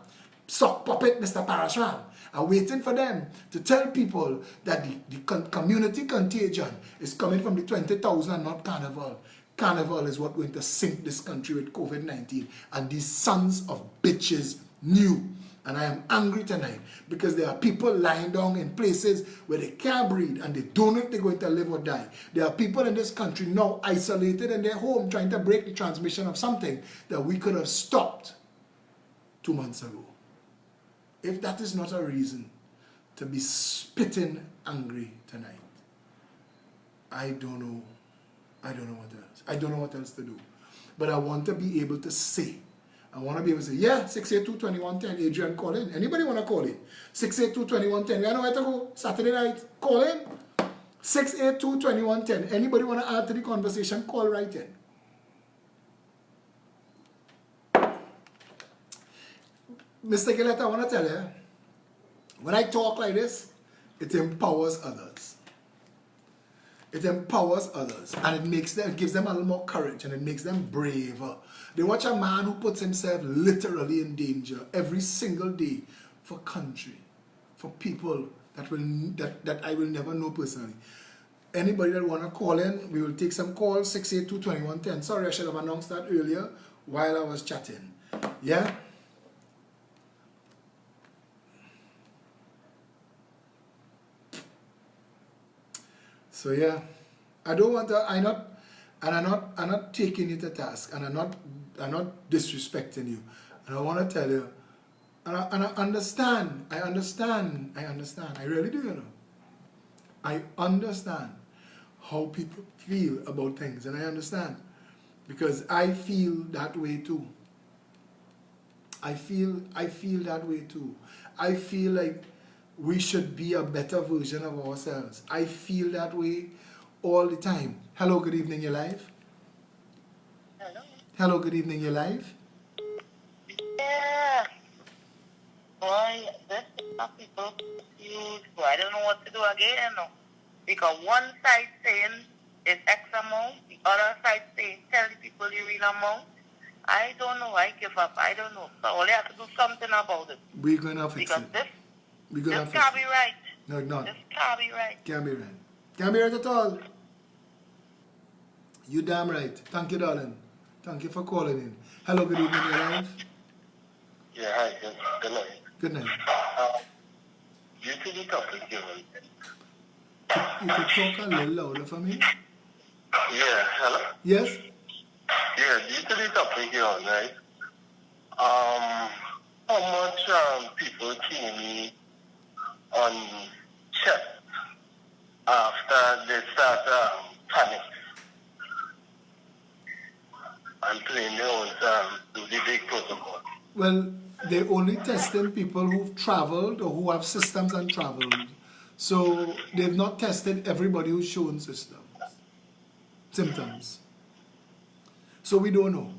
Sock puppet, Mr. Parasram. I'm waiting for them to tell people that the community contagion is coming from the 20,000 and not Carnival. Carnival is what's going to sink this country with COVID-19. And these sons of bitches knew. And I am angry tonight because there are people lying down in places where they can't breathe and they don't know if they're going to live or die. There are people in this country now isolated in their home trying to break the transmission of something that we could have stopped 2 months ago. If that is not a reason to be spitting angry tonight, I don't know what else. I don't know what else to do. But I want to be able to say, I want to be able to say, yeah, 682-2110, Adrian, call in. Anybody want to call in? 682-2110. You know where to go? Saturday night, call in. 682-2110. Anybody want to add to the conversation? Call right in. Mr. Gillett, I want to tell you, when I talk like this, it empowers others. It empowers others, and it gives them a little more courage, and it makes them braver. They watch a man who puts himself literally in danger every single day for country, for people that I will never know personally. Anybody that want to call in, we will take some calls, 682-2110. Sorry, I should have announced that earlier while I was chatting. Yeah? So yeah, I don't want to, I'm not taking you to task, and I'm not disrespecting you. And I want to tell you, and I understand, I really do, you know. I understand how people feel about things, and I understand, because I feel that way too. I feel that way too. I feel like we should be a better version of ourselves. I feel that way all the time. Hello, good evening, you're live. Hello. Hello, good evening, you're live. Yeah. Boy, this is not people huge. Boy, I don't know what to do again. No. Because one side saying it's X amount, the other side saying tell the people the real amount. I don't know. I give up. I don't know. So I have to do something about it. We're gonna fix because it. This We're gonna this fix can't it. be right. No, no. This can't be right. Can't be right. Can't be right at all. You damn right. Thank you, darling. Thank you for calling in. Hello, good evening, you're live. Yeah, hi, good night. Good night. You to the topic here. You could talk a little louder for me? Yeah, hello? Yes? Yeah, due to the topic here, right? How much people see me on chat after they start panic and playing their own do the big protocol? Well, they're only testing people who've traveled or who have systems and traveled. So they've not tested everybody who's shown symptoms. So we don't know.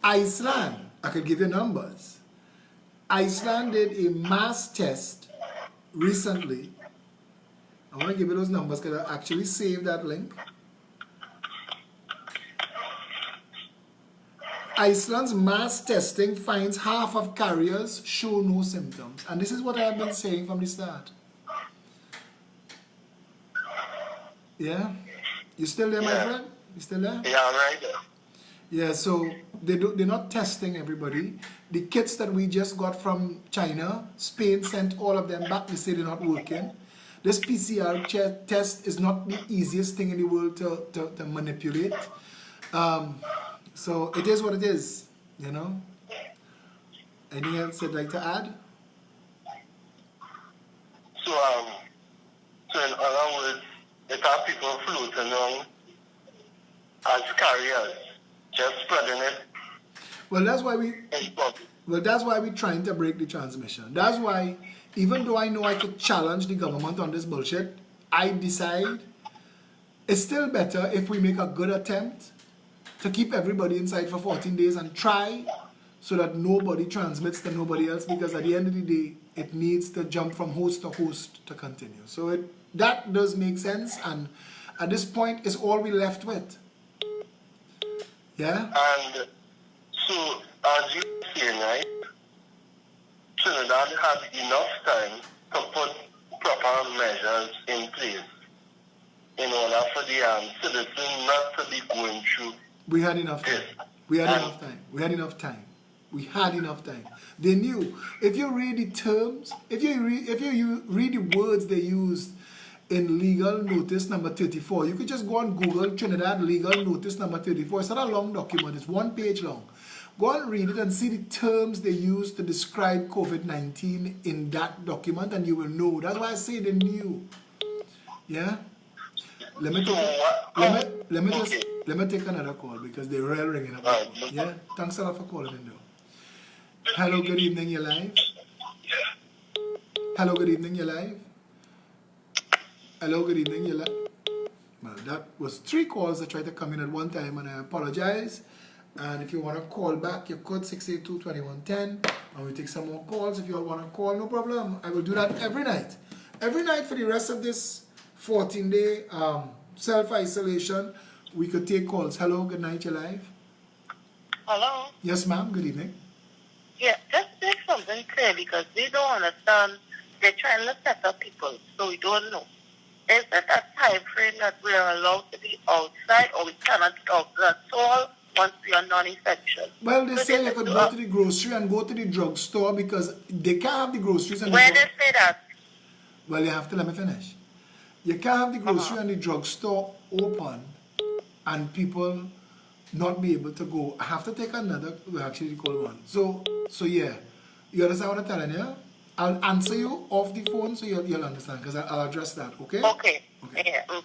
Iceland, I could give you numbers. Iceland did a mass test recently. I want to give you those numbers because I actually saved that link. Iceland's mass testing finds half of carriers show no symptoms. And this is what I have been saying from the start. Yeah? You still there, my friend? You still there? Yeah, I'm right there. Yeah, so they're not testing everybody. The kits that we just got from China, Spain sent all of them back. They say they're not working. This PCR test is not the easiest thing in the world to manipulate. So it is what it is, you know. Anything else you'd like to add? So, so in other words, if our people floating around as carriers, just spreading it Well, that's why we in public. Well, that's why we're trying to break the transmission. That's why, even though I know I could challenge the government on this bullshit, I decide it's still better if we make a good attempt to keep everybody inside for 14 days and try so that nobody transmits to nobody else, because at the end of the day, it needs to jump from host to host to continue. So that does make sense, and at this point, it's all we're left with. Yeah? And so, as you were saying, right, Trinidad had enough time to put proper measures in place in order for the citizens not to be going through. We had enough time. We had enough time. We had enough time. We had enough time. They knew. If you read the terms, if you read the words they used in legal notice number 34, you could just go on Google Trinidad legal notice number 34. It's not a long document. It's 1 page long. Go and read it and see the terms they used to describe COVID-19 in that document, and you will know. That's why I say they knew. Yeah. Let me take another call because they're real ringing up. Yeah. Thanks a lot for calling in, though. Hello, good evening, you're live. Hello, good evening, you're live. Hello, good evening, you're live. Well, that was 3 calls that tried to come in at one time, and I apologize. And if you want to call back, you could 682-2110, and we take some more calls. If you all want to call, no problem. I will do that every night. Every night for the rest of this 14-day self-isolation, we could take calls. Hello, good night, you're live. Hello? Yes, ma'am, good evening. Yeah, just make something clear because they don't understand. They're trying to set up people, so we don't know. is it a time frame that we are allowed to be outside or we cannot go at all once we are non-essential? Well, they So say this you is could to go to the grocery and go to the drugstore because they can't have the groceries and where the they say that? well, you have to let me finish. You can't have the grocery and the drugstore open and people not be able to go. I have to take another, well, actually, the call one. So yeah, you understand what I'm telling you? I'll answer you off the phone so you'll understand because I'll address that, okay? Okay. Okay. Yeah.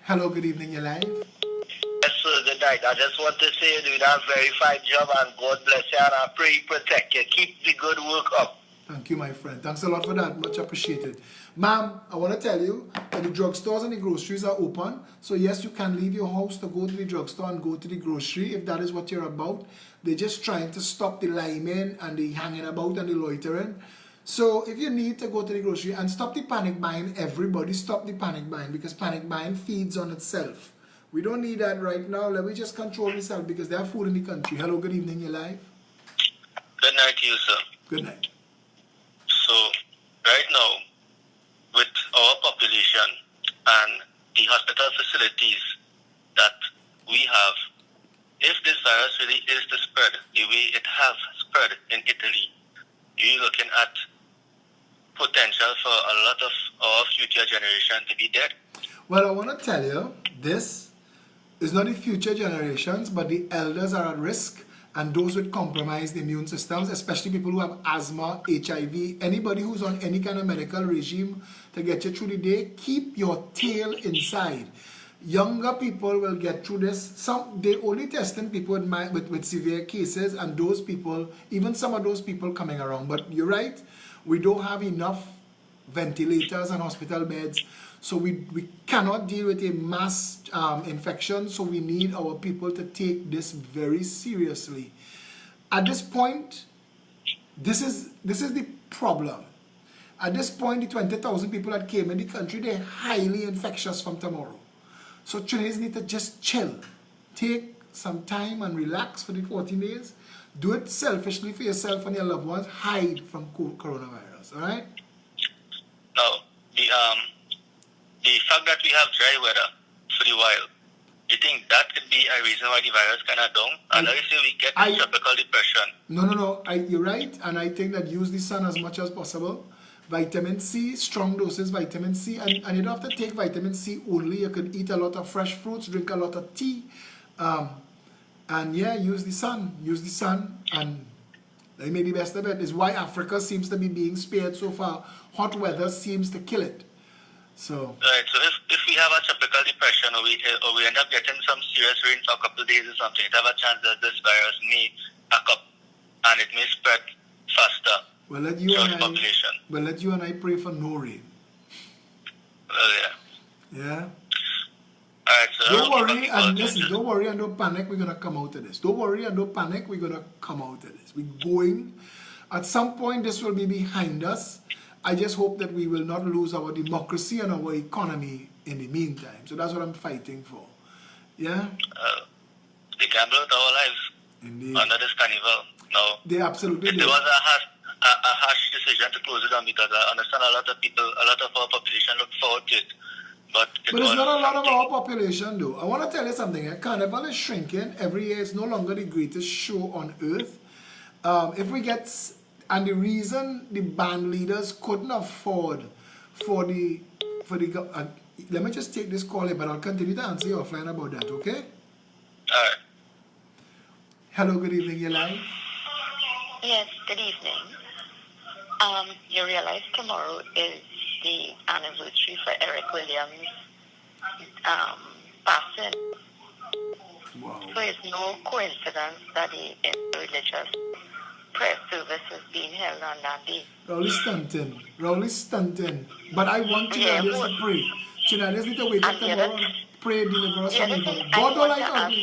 Hello, good evening, you're live. Yes, sir, good night. I just want to say you're doing a very fine job and God bless you and I pray He protect you. Keep the good work up. Thank you, my friend. Thanks a lot for that. Much appreciated. Ma'am, I want to tell you that the drugstores and the groceries are open. So yes, you can leave your house to go to the drugstore and go to the grocery if that is what you're about. They're just trying to stop the liming and the hanging about and the loitering. So if you need to go to the grocery and stop the panic buying, everybody stop the panic buying because panic buying feeds on itself. We don't need that right now. Let me just control myself because there are food in the country. Hello, good evening, you're live. Good night to you, sir. Good night. So, right now, with our population and the hospital facilities that we have, if this virus really is to spread the way it has spread in Italy, you're looking at potential for a lot of our future generation to be dead. Well, I want to tell you, this is not the future generations, but the elders are at risk and those with compromised immune systems, especially people who have asthma, HIV, anybody who's on any kind of medical regime to get you through the day, keep your tail inside. Younger people will get through this. They only testing people with severe cases and those people, even some of those people coming around. But you're right, we don't have enough ventilators and hospital beds. So we cannot deal with a mass infection, so we need our people to take this very seriously. At this point, this is the problem. At this point, the 20,000 people that came in the country, they're highly infectious from tomorrow. So Trinidadians need to just chill. Take some time and relax for the 14 days. Do it selfishly for yourself and your loved ones. Hide from coronavirus, all right? Now, the fact that we have dry weather for a while, you think that could be a reason why the virus cannot down? And obviously we get tropical depression. No. You're right, and I think that use the sun as much as possible. Vitamin C, strong doses vitamin C, and you don't have to take vitamin C only. You could eat a lot of fresh fruits, drink a lot of tea, and yeah, use the sun, and that may be best of it. Is why Africa seems to be being spared so far. Hot weather seems to kill it. So right. So if we have a tropical depression or we end up getting some serious rain for a couple of days or something, it have a chance that this virus may pack up and it may spread faster. We'll let you and I pray for no rain. Well, yeah. Yeah. Alright, so don't worry and listen, don't worry and don't panic, we're gonna come out of this. Don't worry and don't panic, we're gonna come out of this. We're going. At some point this will be behind us. I just hope that we will not lose our democracy and our economy in the meantime. So that's what I'm fighting for. Yeah? They gamble with our lives. Indeed. Under this carnival. No. They absolutely do. There was a harsh decision to close it down because I understand a lot of people, a lot of our population look forward to it. But it's not a lot of our population though. I want to tell you something. Carnival is shrinking. Every year it's no longer the greatest show on earth. If we get... And the reason the band leaders couldn't afford let me just take this call here, but I'll continue to answer you offline about that, okay? Alright. Hello, good evening, you're live. Yes, good evening. You realize tomorrow is the anniversary for Eric Williams' passing. Wow. So it's no coincidence that the interreligious prayer service is being held on that day. Rowley stunting. But I want Trinidadians to pray. Trinidadians need to wake up tomorrow and pray, deliver us from evil. God don't like us.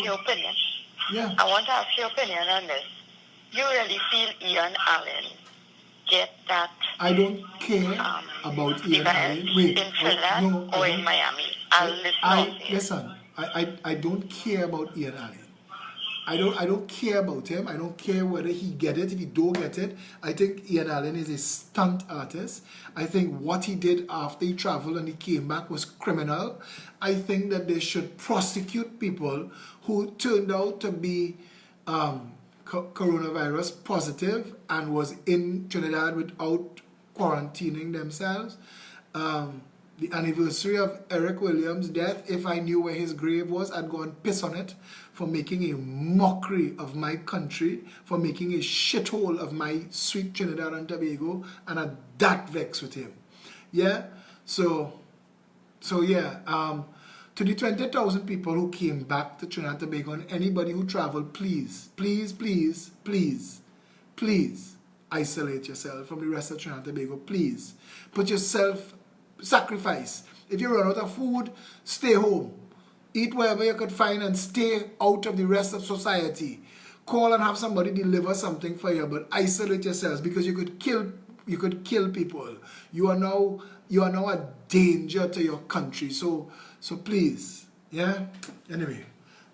Yeah. I want to ask your opinion on this. You really feel Ian Allen get that? I don't care about Ian Allen. Wait, in Trinidad or in Miami? Listen, I don't care about Ian Allen. I don't care about him. I don't care whether he get it. If he don't get it, I think Ian Allen is a stunt artist. I think what he did after he traveled and he came back was criminal. I think that they should prosecute people who turned out to be coronavirus positive and was in Trinidad without quarantining themselves. The anniversary of Eric Williams' death, if I knew where his grave was, I'd go and piss on it for making a mockery of my country, for making a shithole of my sweet Trinidad and Tobago, and I'd that vexed with him. Yeah? So yeah, to the 20,000 people who came back to Trinidad and Tobago and anybody who traveled, please, please, please, please, please isolate yourself from the rest of Trinidad and Tobago. Please. Put yourself, sacrifice. If you run out of food, stay home. Eat wherever you could find and stay out of the rest of society. Call and have somebody deliver something for you, but isolate yourselves because you could kill people. You are now a danger to your country. So please, yeah. Anyway,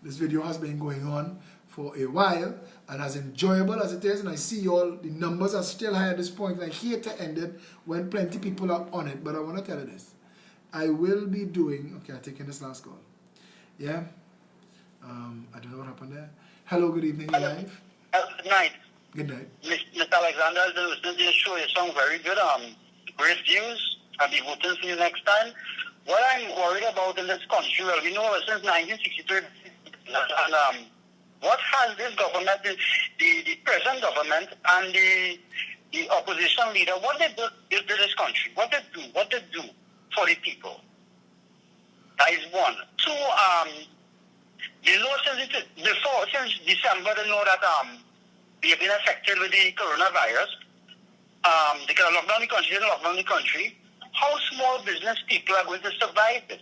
this video has been going on for a while, and as enjoyable as it is, and I see all the numbers are still high at this point, and I hate to end it when plenty people are on it, but I want to tell you this. I will be doing, okay, I'm taking this last call. Yeah? I don't know what happened there. Hello, good evening, you're live. Good night. Good night. Mr. Alexander, listening to your show, you sound very good. Great views. I'll be voting for you next time. What I'm worried about in this country, well, we know since 1963, and what has this government, the present government and the opposition leader, what they do to this country? What they do for the people? That is one. Two, they know since December, they know that we have been affected with the coronavirus. They can lock down the country, they lock down the country. How small business people are going to survive it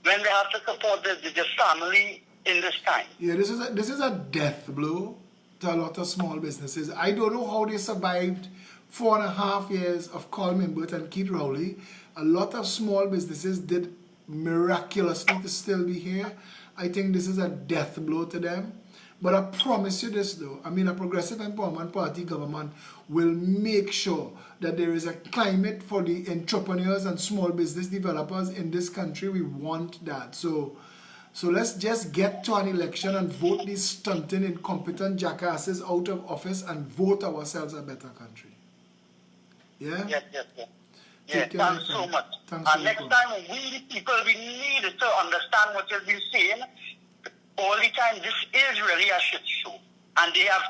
when they have to support the family in this time? Yeah, this is a death blow to a lot of small businesses. I don't know how they survived 4.5 years of Carl Mimbert and Keith Rowley. A lot of small businesses did miraculously to still be here. I think this is a death blow to them. But I promise you this though, I mean a Progressive Empowerment Party government will make sure that there is a climate for the entrepreneurs and small business developers in this country. We want that. So let's just get to an election and vote these stunting, incompetent jackasses out of office and vote ourselves a better country. Yeah? Yes. Yeah, thanks so much. And next time, we the people, we need to understand what you've been saying all the time. This is really a shit show. And they have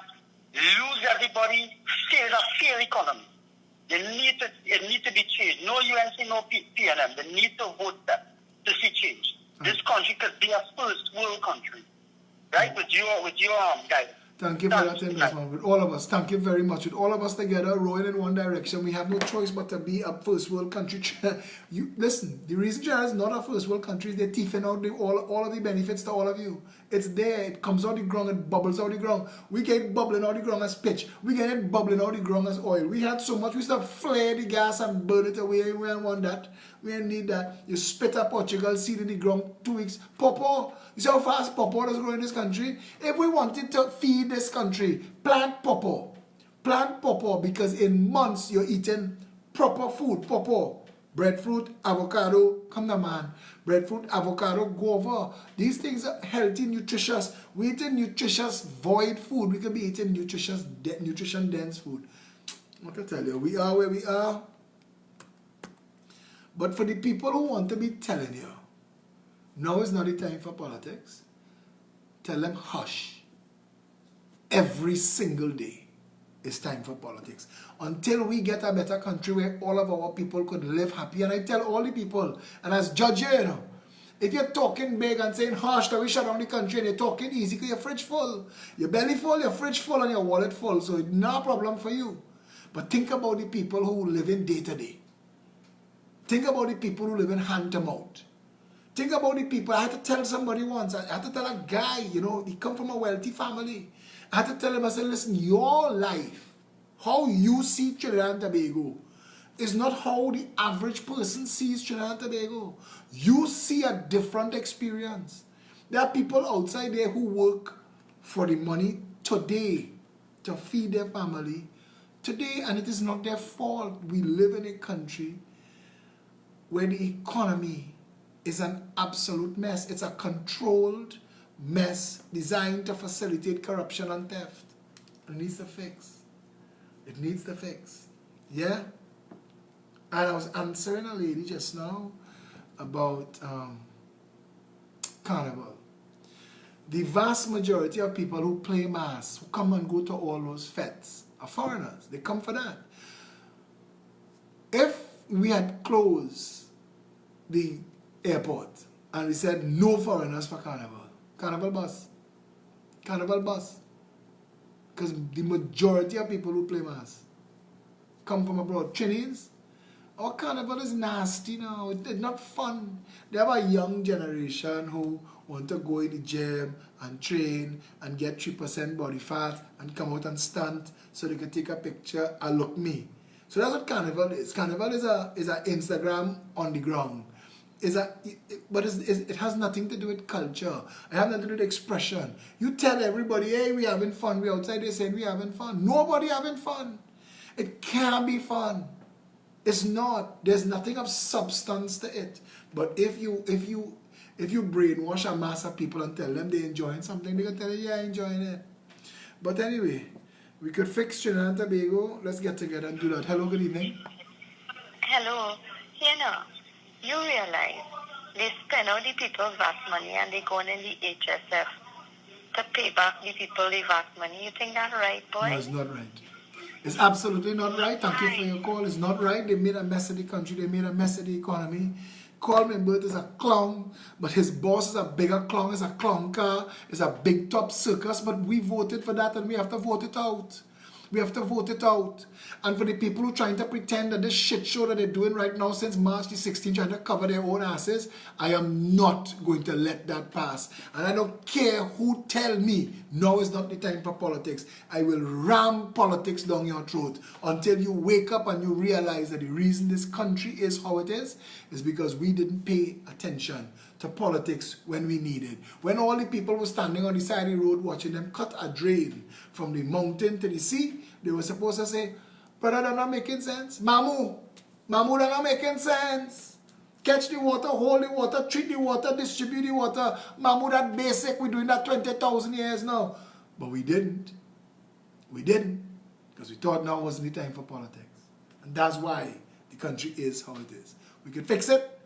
lose everybody, failed a fair economy. It need to be changed. No UNC, no PNM. They need to vote them to see change. This country could be a first world country. Right? With your guys. Thank you for that investment. With all of us, thank you very much. With all of us together, rowing in one direction, we have no choice but to be a first world country. You listen, the reason China is not a first world country is they're thieving out all of the benefits to all of you. It's there, it comes out the ground, it bubbles out the ground. We get bubbling out the ground as pitch. We get it bubbling out the ground as oil. We had so much, we used to flare the gas and burn it away. We don't want that. We don't need that. You spit a Portugal seed in the ground 2 weeks. Pawpaw. You see how fast pawpaw does grow in this country? If we wanted to feed this country, plant pawpaw. Plant pawpaw because in months you're eating proper food. Pawpaw. Breadfruit, avocado, come on man. Breadfruit, avocado, guava. These things are healthy, nutritious. We eating nutritious void food. We could be eating nutrition dense food. What to tell you, we are where we are. But for the people who want to be telling you, now is not the time for politics, tell them hush. Every single day it's time for politics. Until we get a better country where all of our people could live happy. And I tell all the people, and as judge here, you know, if you're talking big and saying harsh that we shut down the country and you're talking easy because your fridge full, your belly full, your fridge full, and your wallet full, so it's no problem for you. But think about the people who live in day to day. Think about the people who live in hand to mouth. Think about the people. I had to tell somebody once, I had to tell a guy, you know, he come from a wealthy family. I had to tell him, I said, listen, your life, how you see Trinidad and Tobago, is not how the average person sees Trinidad and Tobago. You see a different experience. There are people outside there who work for the money today to feed their family today, and it is not their fault. We live in a country where the economy is an absolute mess. It's a controlled mess designed to facilitate corruption and theft. It needs to fix. It needs to fix. Yeah? And I was answering a lady just now about Carnival. The vast majority of people who play mass, who come and go to all those fetes, are foreigners. They come for that. If we had closed the airport and we said no foreigners for Carnival, Carnival bus. Carnival bus. Because the majority of people who play mass come from abroad. Chinese, our Carnival is nasty now. It's not fun. They have a young generation who want to go in the gym and train and get 3% body fat and come out and stunt so they can take a picture and look me. So that's what Carnival is. Carnival is a Instagram on the ground. But it has nothing to do with culture. It has nothing to do with expression. You tell everybody, hey, we having fun. We outside, they say we having fun. Nobody having fun. It can't be fun. It's not. There's nothing of substance to it. But if you brainwash a mass of people and tell them they're enjoying something, they can tell you, yeah, I'm enjoying it. But anyway, we could fix Trinidad and Tobago. Let's get together and do that. Hello, good evening. Hello. You realize they spend all the people's VAT money and they go in the HSF to pay back the people the VAT money. You think that's right, boy? No, it's not right. It's absolutely not right. Thank you for your call. It's not right. They made a mess of the country. They made a mess of the economy. Coleman Burt is a clown, but his boss is a bigger clown. It's a clown car. It's a big top circus, but we voted for that and we have to vote it out. We have to vote it out. And for the people who are trying to pretend that this shit show that they're doing right now since March the 16th, trying to cover their own asses, I am not going to let that pass. And I don't care who tell me now is not the time for politics. I will ram politics down your throat until you wake up and you realize that the reason this country is how it is because we didn't pay attention to politics when we needed. When all the people were standing on the side of the road watching them cut a drain from the mountain to the sea, they were supposed to say, brother, that's not making sense. Mamu, that's not making sense. Catch the water, hold the water, treat the water, distribute the water. Mamu, that basic, we're doing that 20,000 years now. But we didn't. We didn't. Because we thought now wasn't the time for politics. And that's why the country is how it is. We could fix it.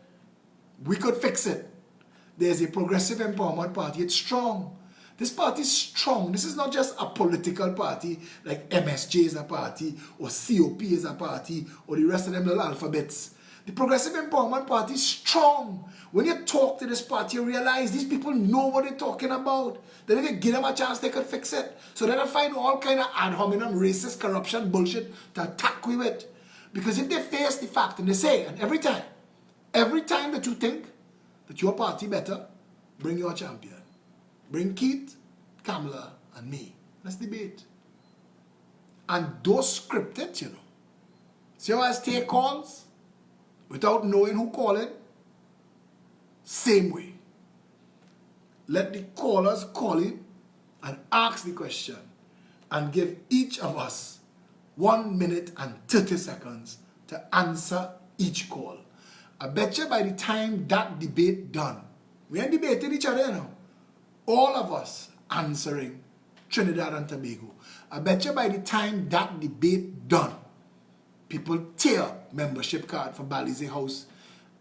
We could fix it. There's a Progressive Empowerment Party. It's strong. This party is strong. This is not just a political party like MSJ is a party or COP is a party or the rest of them little alphabets. The Progressive Empowerment Party is strong. When you talk to this party, you realize these people know what they're talking about. Then if you give them a chance, they could fix it. So then I find all kind of ad hominem, racist, corruption, bullshit to attack we with. Because if they face the fact and they say, and every time that you think that your party better, bring your champion. Bring Keith, Kamala, and me. Let's debate. And those scripted, you know. See how I take calls without knowing who calling? Same way. Let the callers call in and ask the question and give each of us 1 minute and 30 seconds to answer each call. I bet you by the time that debate done, we ain't debating each other, you know. All of us answering Trinidad and Tobago. I bet you by the time that debate done, people tear membership card for Balize House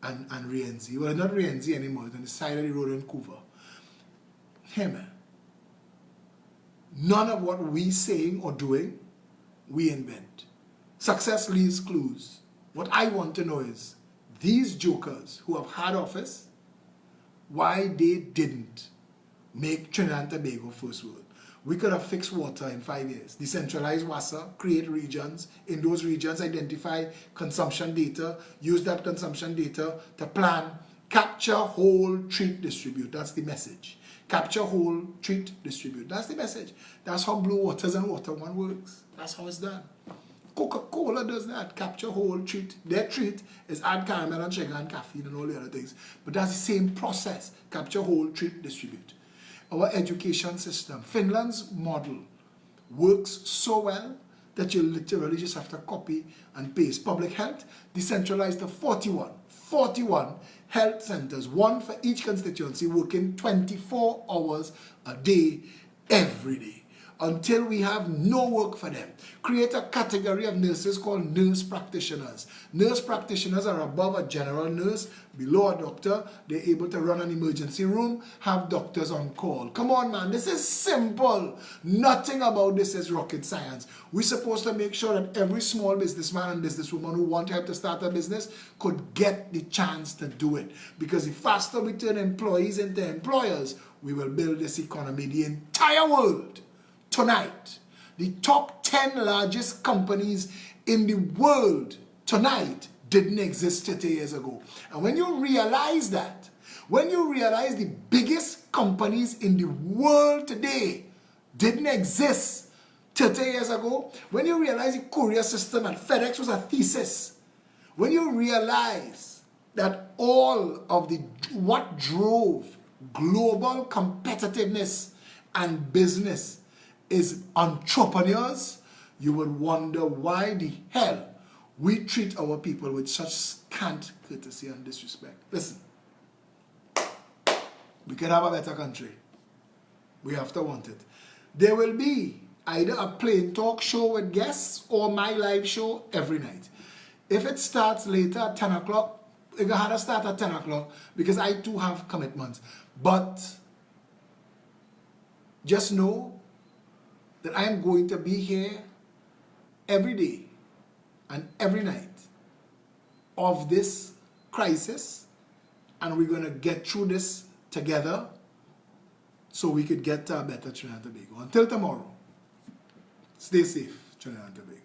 and Rienzi. Well, not Rienzi anymore. It's on the side of the road in Couva. Hey, man. None of what we saying or doing, we invent. Success leaves clues. What I want to know is, these jokers who have had office, why they didn't make Trinidad and Tobago first world. We could have fixed water in 5 years. Decentralize WASA, create regions. In those regions, identify consumption data. Use that consumption data to plan. Capture, hold, treat, distribute. That's the message. Capture, hold, treat, distribute. That's the message. That's how Blue Waters and Water One works. That's how it's done. Coca-Cola does that. Capture, hold, treat. Their treat is add caramel and sugar and caffeine and all the other things. But that's the same process. Capture, hold, treat, distribute. our education system. Finland's model works so well that you literally just have to copy and paste. Public health decentralized to 41 health centers, one for each constituency, working 24 hours a day, every day, until we have no work for them. Create a category of nurses called nurse practitioners. Nurse practitioners are above a general nurse, below a doctor. They're able to run an emergency room, have doctors on call. Come on, man, this is simple. Nothing about this is rocket science. We're supposed to make sure that every small businessman and businesswoman who want help to start a business could get the chance to do it. Because the faster we turn employees into employers, we will build this economy. The entire world tonight, the top 10 largest companies in the world tonight didn't exist 30 years ago. And when you realize that, when you realize the biggest companies in the world today didn't exist 30 years ago, when you realize the courier system at FedEx was a thesis, when you realize that all of what drove global competitiveness and business is entrepreneurs, you would wonder why the hell we treat our people with such scant courtesy and disrespect. Listen, we can have a better country. We have to want it. There will be either a plain talk show with guests or my live show every night. If it starts later at 10 o'clock, it have to start at 10 o'clock because I too have commitments. But just know that I am going to be here every day and every night of this crisis, and we're going to get through this together so we could get to a better Trinidad and Tobago. Until tomorrow, stay safe, Trinidad and Tobago.